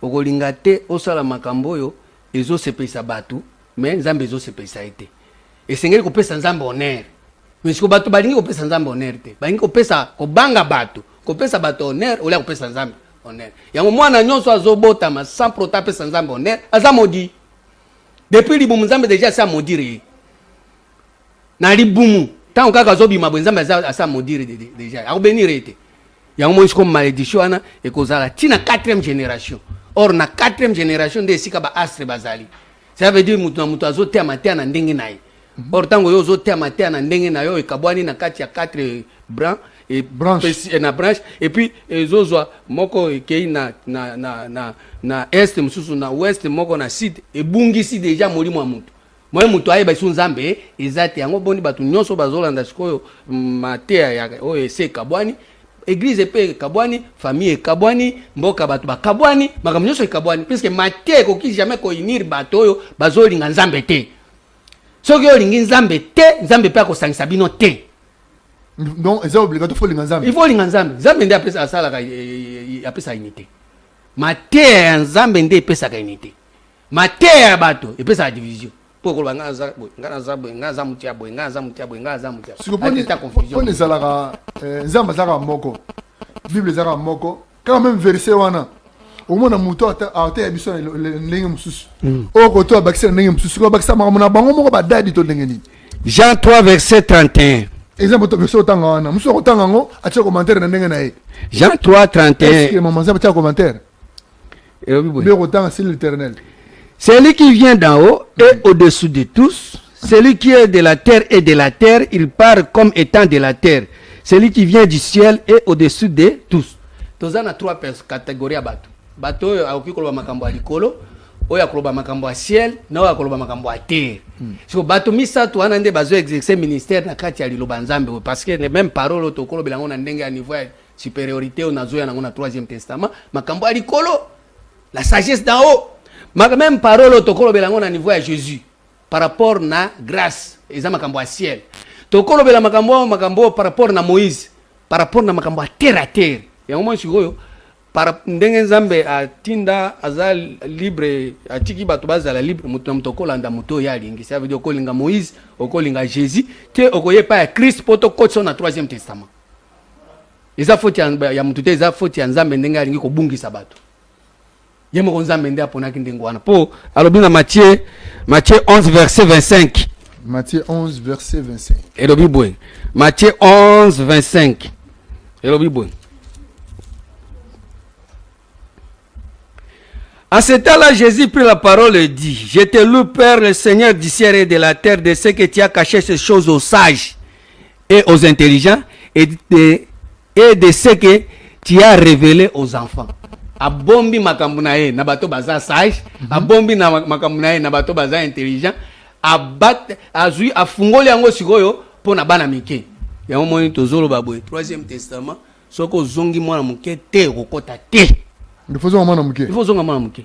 okolingate osala makambo yo, ezo sepesa batu, mais nzambe ezo sepesa ete. Et c'est ko pesa nzambe honneur. Mais ce que batu balingi ko pesa nzambe honneur te. Balingi ko pesa kobanga batu. Kopesa bato honneur ou la kopesa nzambe honneur yango mwana nyonso azobotama sans prota pesa nzambe honneur aza modi depuis libumu nzambe déjà sa modire na libumu tant kaka zobima bwenzambe asa modire déjà akobénir ete yango mo comme malédiction ana et kozala tina 4e génération or na 4e génération de sika ba astre bazali ça veut dire mutu na mutu azotea matea na ndenge naye or tango yo ozotea matea na ndenge na yo ekabwani na kati ya 4 branches et branche na branche et puis ezozwa moko ekei na est mususu na ouest moko na sud ebungisi déjà molimo ya mutu moye mutu ayeba isu nzambe ezate yango boni batu nyonso bazolanda sikoyo matea ya oyo ese kabwani église pe kabwani famille kabwani mboka batu bakabwani makambo nyonso ekabwani puisque matea ekoki jamais koinir bato oyo bazolinga nzambe te soki olingi nzambe te nzambe pe akosangisa bino te. Donc, c'est obligatoire, il faut l'inganzambe. Nzambe nde apesa asala ka apesa unité. Matea nzambe nde apesa ka unité. Matea bato apesa division. Pour que ngaza mutia boy, ngaza mutia. Si vous prenez ça nzambe zaka moko. Bible zaka moko. Quand même verset wana. Au moins na muto ata ya biso ndenge mususu. O ko to abakisa ndenge mususu ko abakisa makamona bango moko ba dadi to ndenge ni. Jean 3 verset 31. Exemple to verset otanga wana. Muso otanga ngo atia commentaire na ndenge na ye. Jean 3 31. Est-ce que maman ça atia commentaire? Mais otanga c'est l'Éternel. Celui qui vient d'en haut est au-dessous de tous. Celui qui est de la terre est de la terre. Il part comme étant de la terre. Celui qui vient du ciel est au-dessus de tous. Toza na 3 catégories à bateau. Bateau aoki koloba makambo ya likolo, oya koloba makambo ya ciel, na oya koloba makambo ya terre. So bateau misato wana nde bazo exercer ministère na kati ya liloba nzambe parce que les mêmes paroles to koloba ngo na ndenge ya niveau ya supériorité on azoya na 3e testament, makambo ya likolo, la sagesse d'en haut. même parole tokolo belango na niveau ya Jésus par rapport na grâce eza makambo ya ciel tokolo bela makambo par rapport na Moïse par rapport na makambo ya terre à terre yango mo sikoyo par ndenge Nzambe atinda aza libre atiki bato bazala libre mutu mutokolanda muto ya lingi ça veut dire okolinga Moïse okolinga Jésus te okoye pa ya Christ poto kotso na 3e testament eza foti ya mutu te eza foti ya Nzambe ndenge alingi kobungisa bato yemo ko Nzambe nde aponaki ndenge wana po alobi na Matthieu 11 verset 25 Matthieu 11 verset 25 elobi boye Matthieu 11 25 elobi boye. À ce temps-là, Jésus prit la parole et dit, je te loue, Père, le Seigneur du ciel et de la terre, de ce que tu as caché ces choses aux sages et aux intelligents, et de ce que tu as révélé aux enfants. Abombi makambunae na bato baza sage, abombi na makambunae na bato baza intelligent, azui afungoli yango sikoyo pona bana mike. Yango moni tozolo baboye. 3e testament, soko zongi mwana muke te okota te. Il faut zonga mwana muke. Il faut zonga mwana muke.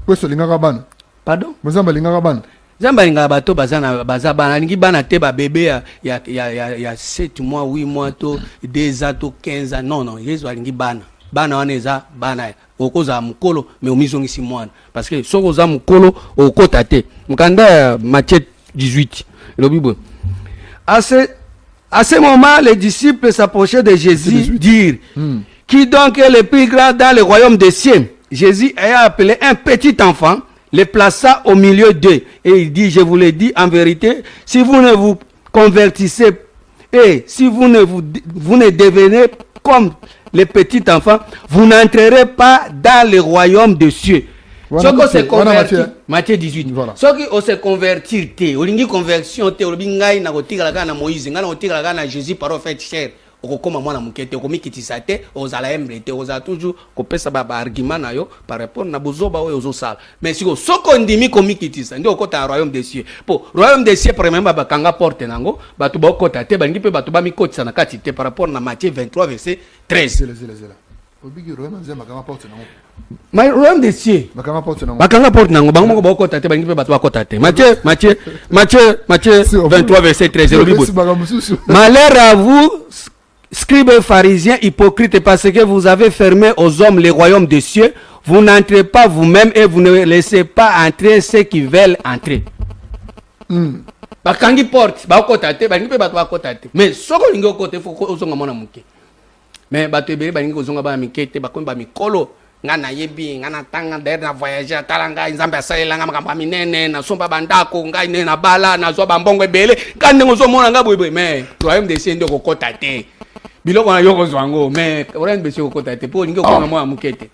Kweso lingaka bana. Pardon? Bazamba lingaka bana. Zamba lingaka bato baza bana lingi bana te ba bébé ya 7 mois 8 mois to 2 ans to 15 ans. Non, Jésus alingi bana. Bana wana eza bana okoza mukolo mais omizongisi mwana parce que soko za mukolo okota te. Mukanda Matthieu 18. Le Bible. À ce moment, les disciples s'approchaient de Jésus, dirent qui donc est le plus grand dans le royaume des cieux? Jésus ayant appelé un petit enfant, le plaça au milieu d'eux. Et il dit, je vous le dis en vérité, si vous ne vous convertissez et si vous ne devenez comme les petits enfants, vous n'entrerez pas dans le royaume des cieux. Ce qu'on se convertit, Matthieu 18. Ce qu'on se convertir, on conversion, on bingai na kotika na Moïse, na kotika na Jésus par fait cher. Okoma mwana mukete okomikitisa te ozala embrete oza toujours kopesa ba argument na yo par rapport na bozoba oyo ozosala mais siko soko ndimi komikitisa ndio okota royaume des cieux po royaume des cieux premièrement bakanga porte nango batu ba okota te balingi pe batu ba mikotisa na kati te par rapport na Matthieu 23 verset 13 obigi royaume nzema bakanga porte nango mais royaume des cieux bakanga porte nango bango moko ba okota te balingi pe batu ba okota te Matthieu 23 verset 13 malheur à vous scribes et pharisiens hypocrites, parce que vous avez fermé aux hommes les royaumes des cieux, vous n'entrez pas vous-même et vous ne laissez pas entrer ceux qui veulent entrer. Bakangi porte, bakotate, balingi pe bato bakotate. Mais soko lingi okote faut ozonga mona muke. Mais bato ebele balingi ozonga ba mikete bakomi ba mikolo ngana yebi ngana tanga der na voyager talanga Nzambe asalela nga makambo minene na somba bandako ngai ne na bala na zo ba mbongo ebele kande ngozo mona nga boyeboy mais royaume des cieux ndoko kotate. Biloko na yoko zwango mais royaume des cieux kokota te po lingi okona mwa mukete.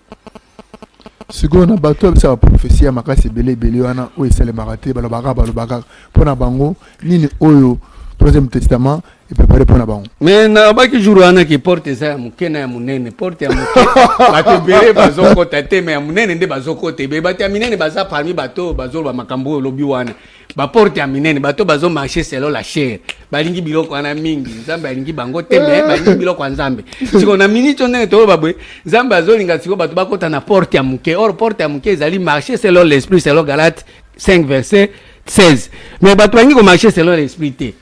Siko na bato sa prophétie ya makasi belé wana o esale marate balobaka pona bango nini oyo 3e testament et préparé pour la banque. Mais na baki jour wana ki porte ça mukena ya munene porte ya mukena bato belé bazoko tate mais ya munene nde bazoko te be bato ya minene baza parmi bato bazo ba makambo lobi wana ba porte ya minene bato bazo marcher selon la chair balingi biloko wana mingi Nzambe alingi bango te mais balingi biloko Nzambe siko na minute onenge to babwe Nzambe azolinga siko bato bakota na porte ya muke or porte ya muke ezali marcher selon l'esprit selon Galates 5 verset 16 mais bato balingi ko marcher selon l'esprit te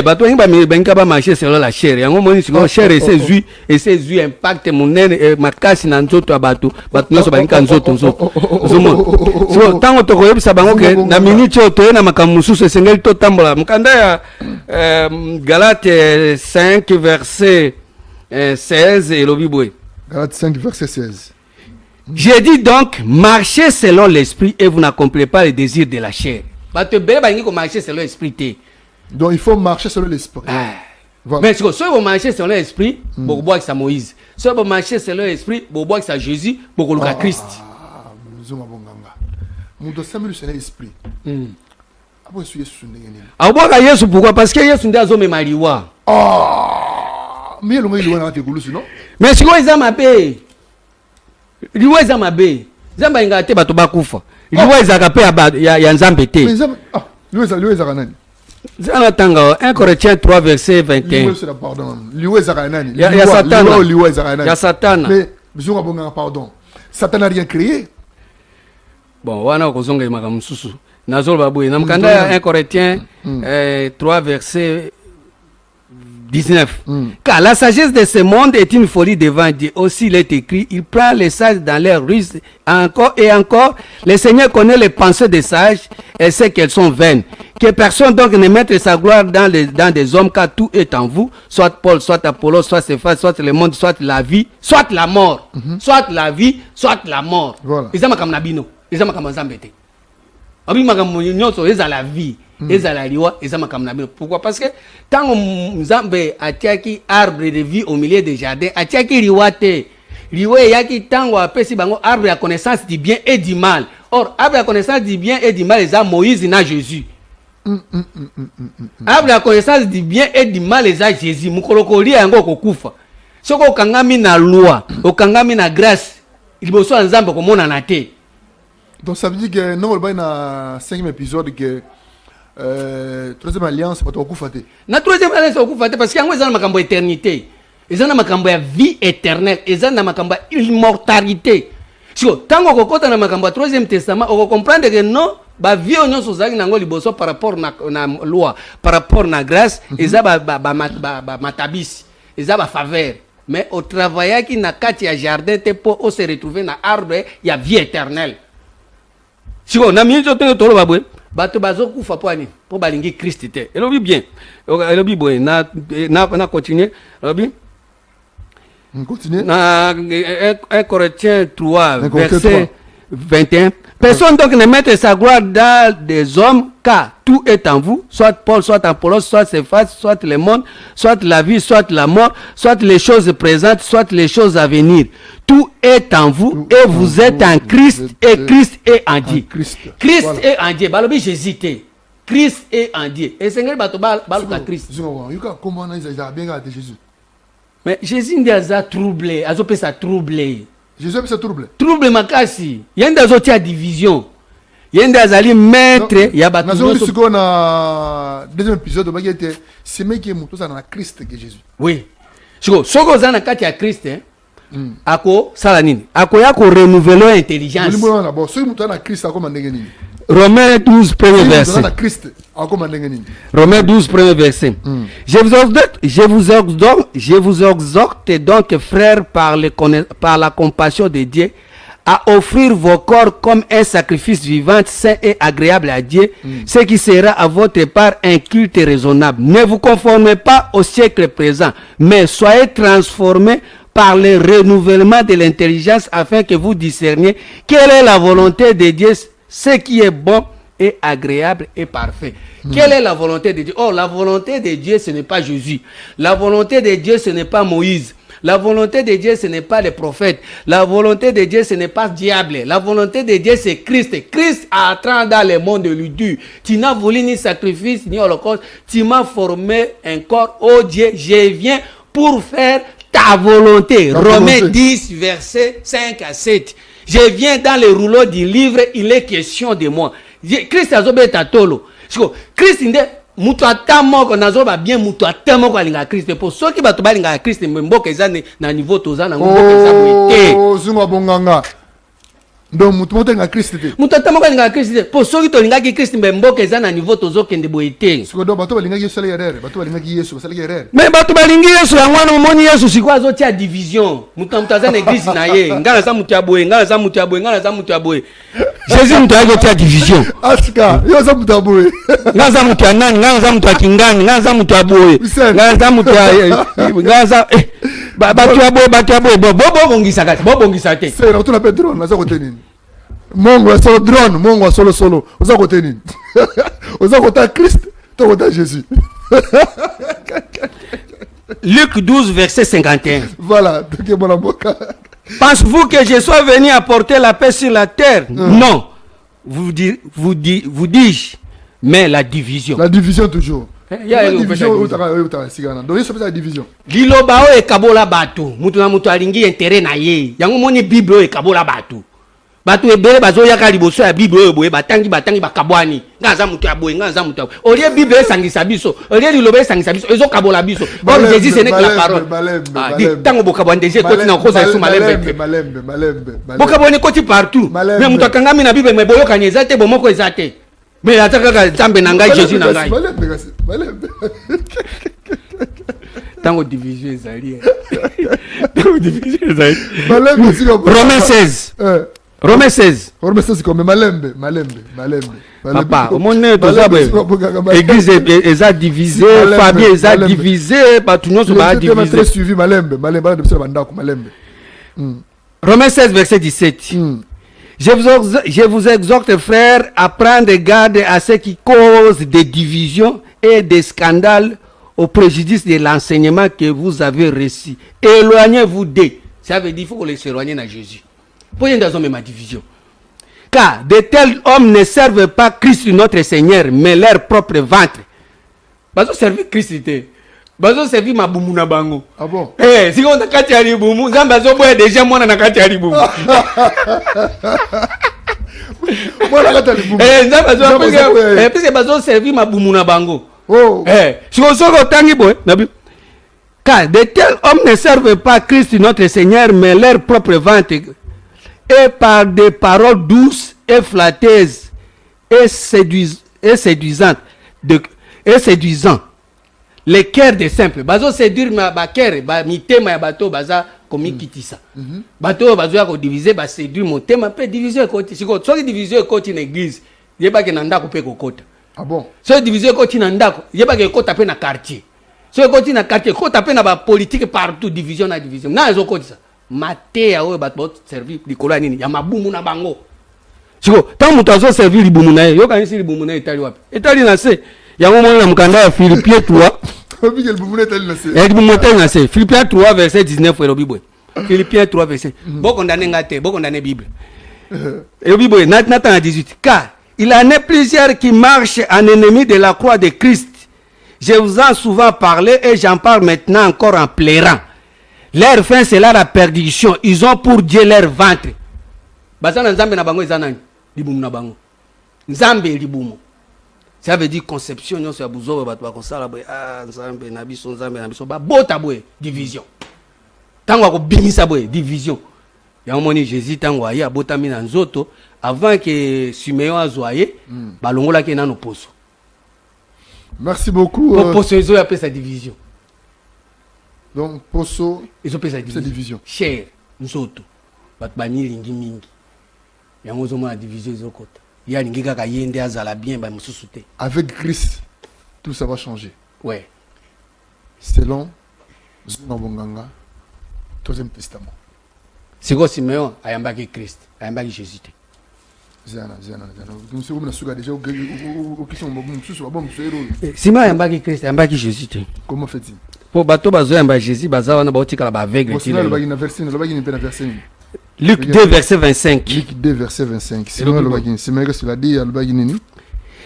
bato balingi ba marcher selon la chair yango moni siko chair et ses yeux impact munene makasi na nzoto ya bato nyonso balingi nzoto so tango tokoyebisa bango ke na minute oyo toye na makambo mosusu esengeli totambola mokanda ya Galate 5 verset 16 elobi boye Galate 5 verset 16 j'ai dit donc marchez selon l'esprit et vous n'accomplissez pas les désirs de la chair bato ebele balingi ko marcher selon l'esprit te. Donc il faut marcher selon l'esprit. Voilà. Mais si vous marchez selon l'esprit, vous boire que ça Moïse. Si vous marchez selon l'esprit, vous boire que ça Jésus, vous boire que Christ. Nous devons selon l'esprit. Après je suis ah boire que Jésus pourquoi? Parce que Jésus n'est pas mariwa. Mais le mariwa n'a pas été non? Mais si vous êtes mabé, liwa eza mabé. Nzambe ingate bato bakufa. Liwa eza kapé ya Nzambe te. Mais Nzambe liwa eza kanani? Zana tanga 1 Corinthiens 3 verset 21. Mais besoin de pardon. Satan n'a rien créé. bon wana kozonga makambo susu nazolo baboye na mkanda ya 1 Corinthiens 3 verset 19. Car la sagesse de ce monde est une folie devant Dieu. Aussi il est écrit, il prend les sages dans leur ruse. Encore et encore, le Seigneur connaît les pensées des sages et sait qu'elles sont vaines. Que personne donc ne mette sa gloire dans des hommes, car tout est en vous, soit Paul, soit Apollos, soit Céphas, soit le monde, soit la vie, soit la mort. Soit la vie, soit la mort. Voilà. Ils ont comme Nabino, ils ont comme Zambete. Ils ont la vie. Pourquoi? Parce que tant Nzambe atiaki arbre de vie au milieu des jardins, atiaki riwate. Riwe yaki tango apesi bango arbre à connaissance du bien et du mal. Or, arbre à connaissance du bien et du mal, les a Moïse na Jésus. Arbre à connaissance du bien et du mal, les a Jésus. Mukolokoli yango kokufa. Soko okangami na loi, okangami na grâce, liboso Nzambe komona na te. Donc ça veut dire que non, on a 5e épisode que troisième alliance pas trop kufate. Na troisième alliance au kufate parce qu'il y a un makambo éternité. Ils ont un makambo vie éternelle, ils ont un makambo immortalité. Si tant qu'on compte na makambo troisième testament, on comprendre que non, ba vie on nyonso zaki nango liboso par rapport na loi, par rapport na grâce, ils ont ba matabisi, ils ont ba faveur. Mais au travail qui na kati ya jardin te pour se retrouver na arbre, il y a vie éternelle. Si on a mis tout le baboué, bato bazo kufa poani pour balingi Christ te. Elobi bien. Elobi boy na continuer. Elobi. On continue. Na 1 Corinthiens 3 verset 21. Personne donc ne mette sa gloire dans des hommes, car tout est en vous, soit Paul, soit Apollos, soit Céphas, soit le monde, soit la vie, soit la mort, soit les choses présentes, soit les choses à venir. Tout est en vous et vous êtes en Christ et Christ est en Dieu. Christ est en Dieu. Balobi Jésus. Christ est en Dieu. Et Seigneur Batoba baluka Christ. Comment ils ont bien gardé Jésus? Mais Jésus ndi aza troublé, azope sa troublé. Jésus a trouble. Trouble makasi. Yenda zoti a division. Yenda azali maître ya bato. Nazo siko na deuxième épisode ba était c'est mec qui est muto ça na Christ que Jésus. Oui. Soko za na kati ya Christ ako sala nini? Ako ya ko renouveler intelligence. Limona na bo so muto na Christ ako mandenge nini? Romains 12 premier verset. Na Christ ako mandenge nini? Romains 12 premier verset. Je vous exhorte donc frères par la compassion de Dieu à offrir vos corps comme un sacrifice vivant, saint et agréable à Dieu, ce qui sera à votre part un culte raisonnable. Ne vous conformez pas au siècle présent, mais soyez transformés par le renouvellement de l'intelligence afin que vous discerniez quelle est la volonté de Dieu, ce qui est bon et agréable et parfait. Quelle est la volonté de Dieu? Oh, la volonté de Dieu, ce n'est pas Jésus. La volonté de Dieu, ce n'est pas Moïse. La volonté de Dieu, ce n'est pas les prophètes. La volonté de Dieu, ce n'est pas diable. La volonté de Dieu, c'est Christ. Christ a entré dans le monde de l'udu. Tu n'as voulu ni sacrifice, ni holocauste. Tu m'as formé un corps. Oh Dieu, je viens pour faire ta volonté. Romains 10, versets 5 à 7. Je viens dans le rouleau du livre, il est question de moi. Christ a zobé tatolo. Christ inde mutu atamoko nazoba bien mutu atamoko alinga Christ pour ceux qui ba to balinga Christ mboka ezane na niveau tozana mboka ezabwete. Oh zunga bonganga. Donc mutu motenga Christ te. Mutu atamoko alinga Christ pour ceux qui to linga Christ mboka ezana niveau tozokende boete. Siko do bato balinga Yesu erreur, bato balinga Yesu basali erreur. Mais bato balingi Yesu yango moni Yesu sikwa zotia division. Mutu mutazana église na ye, ngala za mutu aboye, ngala za mutu aboye, ngala za mutu aboye. Jésus mutu azotia division. Aska, yo za mutu aboye. Ngala za mutu anani, ngala za mutu akingani, ngala za mutu aboye. Ngala za mutu ngala za bato aboye, bobo bongisa kati, bobo bongisa te. C'est retourna Pedro, naza kotenini. Mongo ya solo drone, mongo solo solo. Oza kotenini. Oza kota Christ, to kota Jésus. Luc 12 verset 51. Voilà, donc bon avocat. Pensez-vous que je sois venu apporter la paix sur la terre? Non. Vous dis-je, mais la division. La division toujours. Il y a la division. Donc il se fait la division. Lilobao e kabola batu. Mutu na mutu alingi intérêt na ye. Yango moni Bible e kabola batu. bato ebele bazoyaka liboso ya bible oyo boye batangi bakabwani nga za mutu ya boye nga za mutu ya boye olie bible esangisa biso olie liloba esangisa biso ezokabola biso or jésus ce n'est que la parole ntango bokabwani deja ekoti na koza esu malembe bokabwani ekoti partout me mutu akangami na bible me boyokani eza te bomoko eza te me aza kaka nzambe na ngai jésus na ngai ntango division ezali Romains 16 comme malembe. Papa, au monde église est divisée, famille est divisée, tout le monde est divisé. Suivi malembe. Romains 16 verset 17. Je vous exhorte frères à prendre garde à ce qui cause des divisions et des scandales au préjudice de l'enseignement que vous avez reçu. Éloignez-vous d'eux. Ça veut dire qu'il faut qu'on les s'éloigner à Jésus. Pour y avoir ma division. Car de tels hommes ne servent pas Christ notre Seigneur, mais leur propre ventre. Bazo servi Christ. Bazo servi ma boumuna bango. Ah bon? Eh, si on a katiari boumou, zambazo boye déjà moi na katiari boumou. Moi na katiari boumou. Eh, zambazo boye. Parce que bazo servi ma boumuna bango. Oh. Eh, si on sort tangi boye, nabi. Car de tels hommes ne servent pas Christ notre Seigneur, mais leur propre ventre. Et par des paroles douces et flatteuses et séduisantes et séduisant les cœurs des simples. Bazo séduire ma cœur, mitema ya bato baza komi kitisa. Bato bazo ya ko diviser, ba séduire mon thème, pe diviser côté. Si ko diviser côté na église, yeba ke nanda ko pe kokota. Ah bon? So diviser côté na ndako, yeba ke kota pe na quartier. So côté na quartier, kota pe na ba politique partout, division na division. Na ezo côté ça. Matea oyo bato servir likolo nini ya mabumu na bango siko tant mutu azo servir libumu na ye yoka nisi libumu na ye etali wapi etali na se yango mwana na mukanda ya Philippiens 3 obi libumu na etali na se libumu etali na se Philippiens 3 verset 19 elobi boye Philippiens 3 verset bokondane ngate bokondane Bible elobi boye na 18 car il en est plusieurs qui marchent en ennemi de la croix de Christ. Je vous en ai souvent parlé et j'en parle maintenant encore en pleurant. Leur fin, c'est là la perdition. Ils ont pour Dieu leur ventre. Bazana nzambe na bango ezanani libumu na bango. Nzambe libumu. Ça veut dire conception nyonso ya buzobe bato bakosala boye nzambe na biso ba bota boye division. Tango ko bimisa boye division. Ya moni Jésus tango aya botami na nzoto avant que Simeon azoye balongola ke na no poso. Merci beaucoup. Poso ezo ya pesa division. Donc, Poso, ils ont fait sa division. Cher, nous autres, batbani lingi mingi. Yango zomo la division ils ont côté. Ya lingi kaka yende azala bien ba mususuté. Avec Christ, tout ça va changer. Ouais. Selon Zunga Bonganga, Troisième Testament. C'est quoi Simeon ayambaki Christ, ayambaki Jésus. Zana. Nous sommes déjà Simeon ayambaki Christ, ayambaki Jésus. Comment fait-il? Pour bateau bazoyamba Jésus bazawana baotika la aveugle. Luc 2 verset 25. Luc 2 verset 25.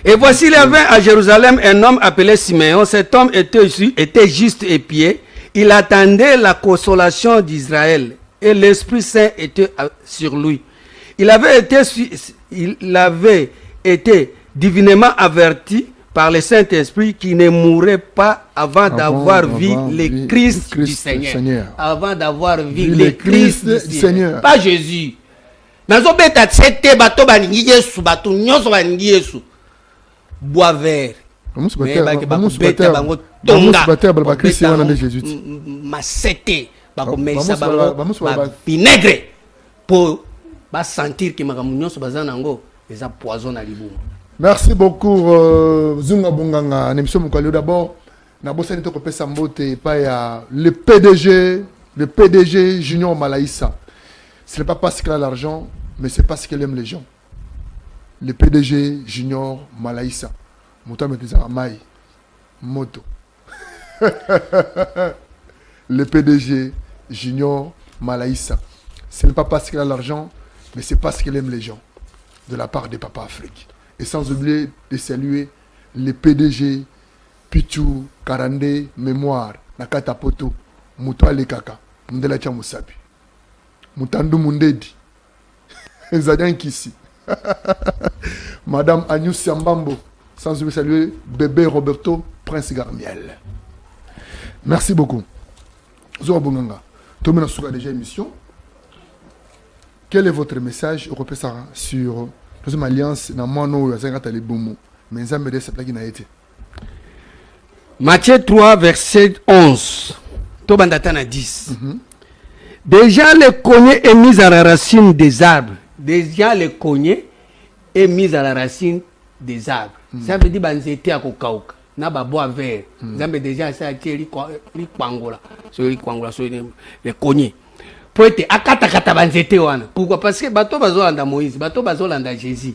Et voici il y avait à Jérusalem un homme appelé Simeon. Cet homme était juste et pieux. Il attendait la consolation d'Israël et l'Esprit Saint était sur lui. Il avait été divinement averti par le Saint-Esprit qui ne mourrait pas avant d'avoir vu le Christ du Seigneur. Avant d'avoir vu le Christ du Seigneur. Pas Jésus. Nazobeta tsete bato baningi Yesu bato nyonso baningi Yesu. Bois vert. Masete bakomesa bango vinaigre pour sentir que makambo nyonso bazana ngo eza poison na libumu. Merci beaucoup Zunga Bonganga. D'abord, Nabosani Tokopé Sambote, le PDG Junior Malaïssa. Ce n'est pas parce qu'il a l'argent, mais c'est parce qu'il aime les gens. Le PDG Junior Malaïssa. Moto. Le PDG Junior Malaïssa. Ce n'est pas parce qu'il a l'argent, mais c'est parce qu'il aime les gens. De la part des Papa Afrique. Et sans oublier de saluer les PDG Pichou, Karande, Mémoire, Nakata Poto, Moutoua Lekaka, Mundela Chamusabi, Mutandu Mundedi. Zadian Kissi. Madame Agnès Siambambo, sans oublier saluer bébé Roberto Prince Garmiel. Merci beaucoup. Zoa Bonganga, Tomé Nasuka déjà émission. Quel est votre message européen sur la alliance dans Mano et Zangata les Bomo? Mais ça me dit c'est qui n'a été. Matthieu 3, verset 11. Tobandatana 10. Déjà le cogné est mis à la racine des arbres. Déjà le cogné est mis à la racine des arbres. Ça veut dire que c'était à Kokauka. Na bois vert. Ça veut déjà ça a été l'Ikwangola. Sur l'Ikwangola, sur le cogné. Pour être à Katakata banzete wana. Pourquoi? Parce que bateau bazo landa Moïse, bateau bazo landa Jésus.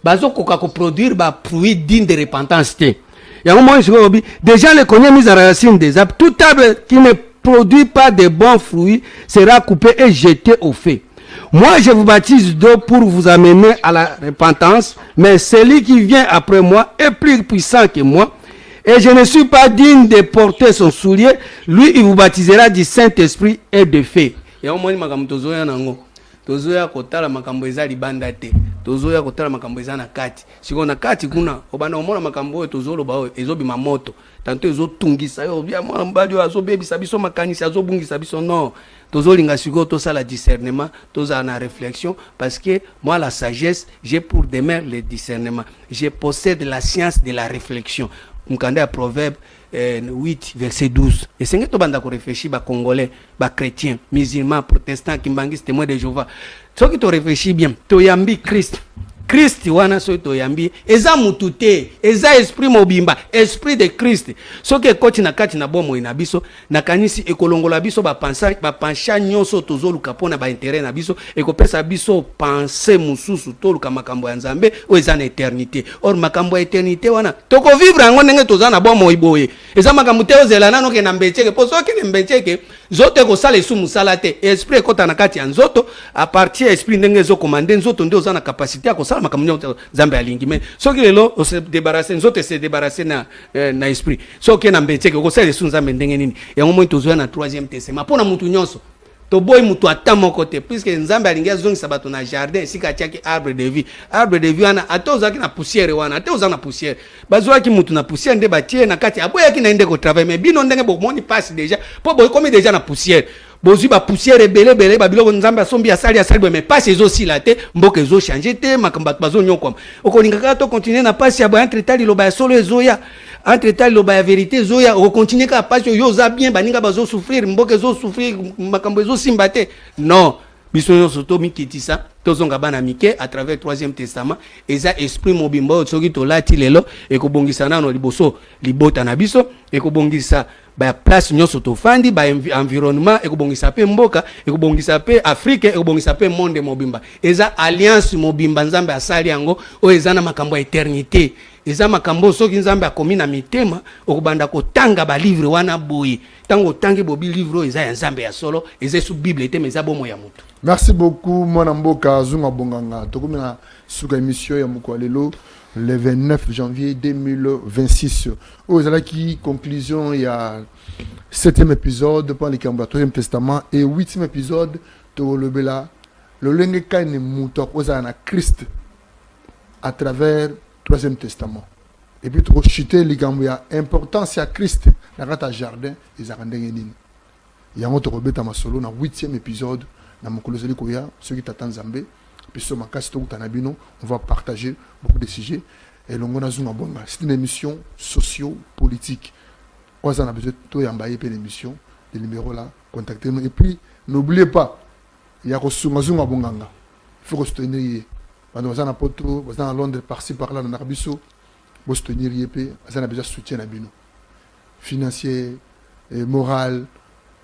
Bazo koka ko produire ba fruit digne de repentance. Déjà le cogné mis à la racine des arbres. Tout arbre qui ne produit pas de bons fruits sera coupé et jeté au feu. Moi, je vous baptise d'eau pour vous amener à la repentance, mais celui qui vient après moi est plus puissant que moi, et je ne suis pas digne de porter son soulier. Lui, il vous baptisera du Saint-Esprit et de feu. Tozoya kotala makambo eza libanda te. Tozoya kotala makambo eza na kati. Siko na kati kuna obana omona makambo oyo tozolo ba oyo ezobima moto. Tanto ezotungisa yo bia mwana mbali oyo azobebisa biso makanisi azobungisa biso non. Tozolinga siko tosala discernement, toza na réflexion parce que moi la sagesse, j'ai pour demain le discernement. Je possède la science de la réflexion. Mukanda ya Proverbe 8 verset 12. Et c'est que tu vas réfléchir ba congolais, ba chrétiens, musulmans, protestants, kimbangis, témoins de Jéhovah. Ce qui tu réfléchis bien, tu yambi Christ. Christ wana so to yambi eza mutute eza esprit mobimba esprit de Christ so ke koti na kati na bomo ina biso na kanisi ekolongola biso ba pansha nyonso tozoluka pona ba intérêt na biso ekopesa biso penser mususu toluka makambo ya Nzambe o eza na éternité or makambo ya éternité wana toko vivre yango ndenge toza na bomo iboye eza makambo te ozela nano ke na mbecheke po so ke na mbecheke zote ko sala esu musala te esprit ekota na kati ya nzoto a partir esprit ndenge zo commander nzoto ndio za na capacité ya ko makambo Nzambe alingi mais soki lelo on se débarrasser nzoto se débarrasser na esprit soki na mbeteke ko sala esu Nzambe ndenge nini yango moi tozoya na 3e testament pona mutu nyonso to boy mutu atamo côté puisque Nzambe alingi azongisa bato na jardin sika tiaki arbre de vie wana atozaki na poussière wana atoza na poussière bazwaki mutu na poussière nde batie na kati aboyaki na ende ko travail mais bino ndenge bomoni passe déjà po boy comme déjà na poussière bozwi ba poussière ebele ba biloko Nzambe asombi asali mais passe ezo la te mboka ezo changer te makambo bazo nyokwa okolinga ka to continuer na passe ya ba entre tali loba ya solo ezoya entre tali loba ya vérité ezoya o continuer ka passe yo za bien baninga bazo souffrir mboka ezo souffrir makambo ezo simba te non biso nyonso to mikitisa tozonga bana mike à travers 3e testament eza esprit mobimba soki to lati lelo ekobongisa nano liboso libota na biso ekobongisa ba place nyonso to fandi ba environnement ekobongisa pe mboka ekobongisa pe Afrique ekobongisa pe monde mobimba eza alliance mobimba Nzambe asali yango o eza na makambo ya éternité eza makambo soki Nzambe akomi na mitema okobanda kotanga ba livre wana boye tango tangi bobi livre eza ya Nzambe ya solo eza su Bible te mais eza bomo ya mutu. Merci beaucoup mwana mboka Zunga Bonganga tokomi na suka émission ya Mukwalelo le 29 janvier 2026. Aux qui conclusion, il y a 7e épisode pour les Cambra, 3e testament et 8e épisode de le lengue ne moutok aux Christ à travers 3e testament. Et puis trop chuter les Cambra, importance à Christ dans le jardin et à Randengenin. Il y a un autre robet à ma solo dans 8e épisode dans mon colossal Koya, ceux qui t'attendent Zambé. Puis sur ma casse on va partager beaucoup de sujets et c'est une émission socio-politique. On a besoin de une émission, des numéros là, contactez-nous. Et puis n'oubliez pas, il y a Zunga Bonganga. Il faut soutenir. Quand on a trop, on a Londres par-ci par-là dans Narbiso, on soutenir on a besoin de soutien financier, moral,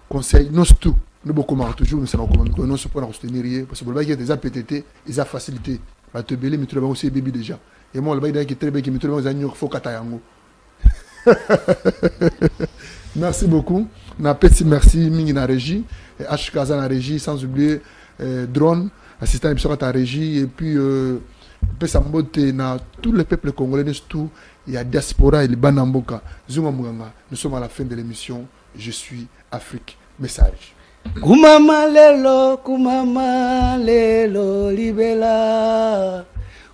conseil, non c'est tout. Nous beaucoup toujours nous sommes non se prendre soutenir parce que le bail des APTT ils a facilité va te belé mais tu vas aussi bébé déjà et moi le bail qui est très bien qui me trouve dans faut katayango. Merci beaucoup na petit merci mingi na régie et HK na régie sans oublier drone assistant émission à régie et puis Pesambote na tout le peuple congolais tout il y a diaspora et les banamboka Zunga Muganga nous sommes à la fin de l'émission je suis Afrique message. Kumama lelo libela.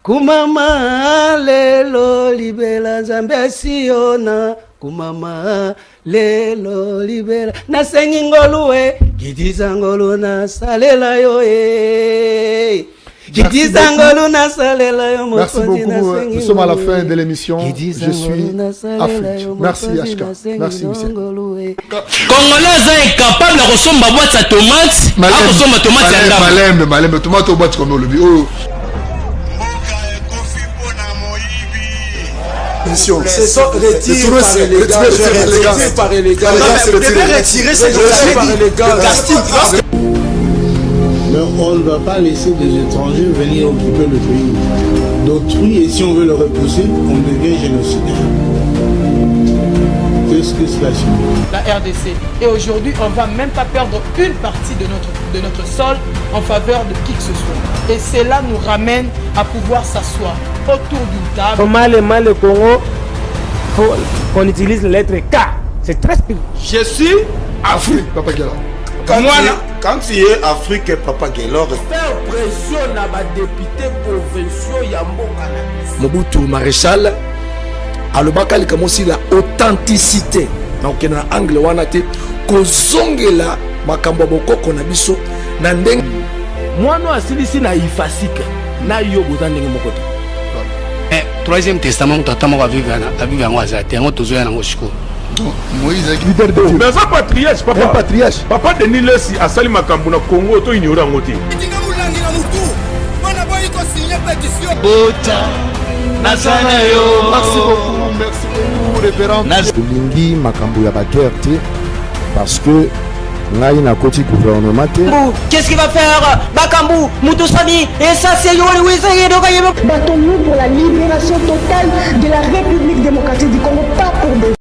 Kumama lelo libela Nzambe siona. Kumama lelo libela nasengi ngoluwe kidiza ngolu na salela yo kidiza ngolu na salela yo. Merci beaucoup, nous sommes à la fin de l'émission. Je suis Afrique. Merci Ashka. Merci Michel. Congolais est incapable de ressembler à boîte à tomates. Ressembler tomate à malembe tomate au boîte comme le bio. C'est ça, retiré par les gars. Mais on ne va pas laisser des étrangers venir occuper le pays d'autrui et si on veut le repousser, on devient génocidaire. Qu'est-ce que cela signifie? La RDC. Et aujourd'hui, on ne va même pas perdre une partie de notre sol en faveur de qui que ce soit. Et cela nous ramène à pouvoir s'asseoir autour d'une table. Comment le Congo, faut qu'on utilise la lettre K. C'est très spécifique. Je suis Afrique, Papa Guéla. Quand tu es Afrique, Papa Guéla. Faire pression à ma député provinciaux Yamboka. Mobutu Maréchal, alobaka likamosi la authenticité. Donc na angle wana te kozongela makambo bokoko na biso na ndenge. Mwana asilisi na ifasika na yo bozandenge mokoto. Troisième testament totamoko avive yango azate yango tozoya nango sikoyo. Moïse est leader de Dieu. Mais ça patriarche papa. Patriarche. Papa Denis Lesi asali makambo na Congo to ignorer ngote. Bota Nazana yo. Merci beaucoup, révérend. Lingi makambo ya baguerre te parce que ngai na koti gouvernement te. Qu'est-ce qu'il va faire Bakambu, Moutoussami, et ça c'est Yori Wizeye. Battons-nous pour la libération totale de la République démocratique du Congo, pas pour des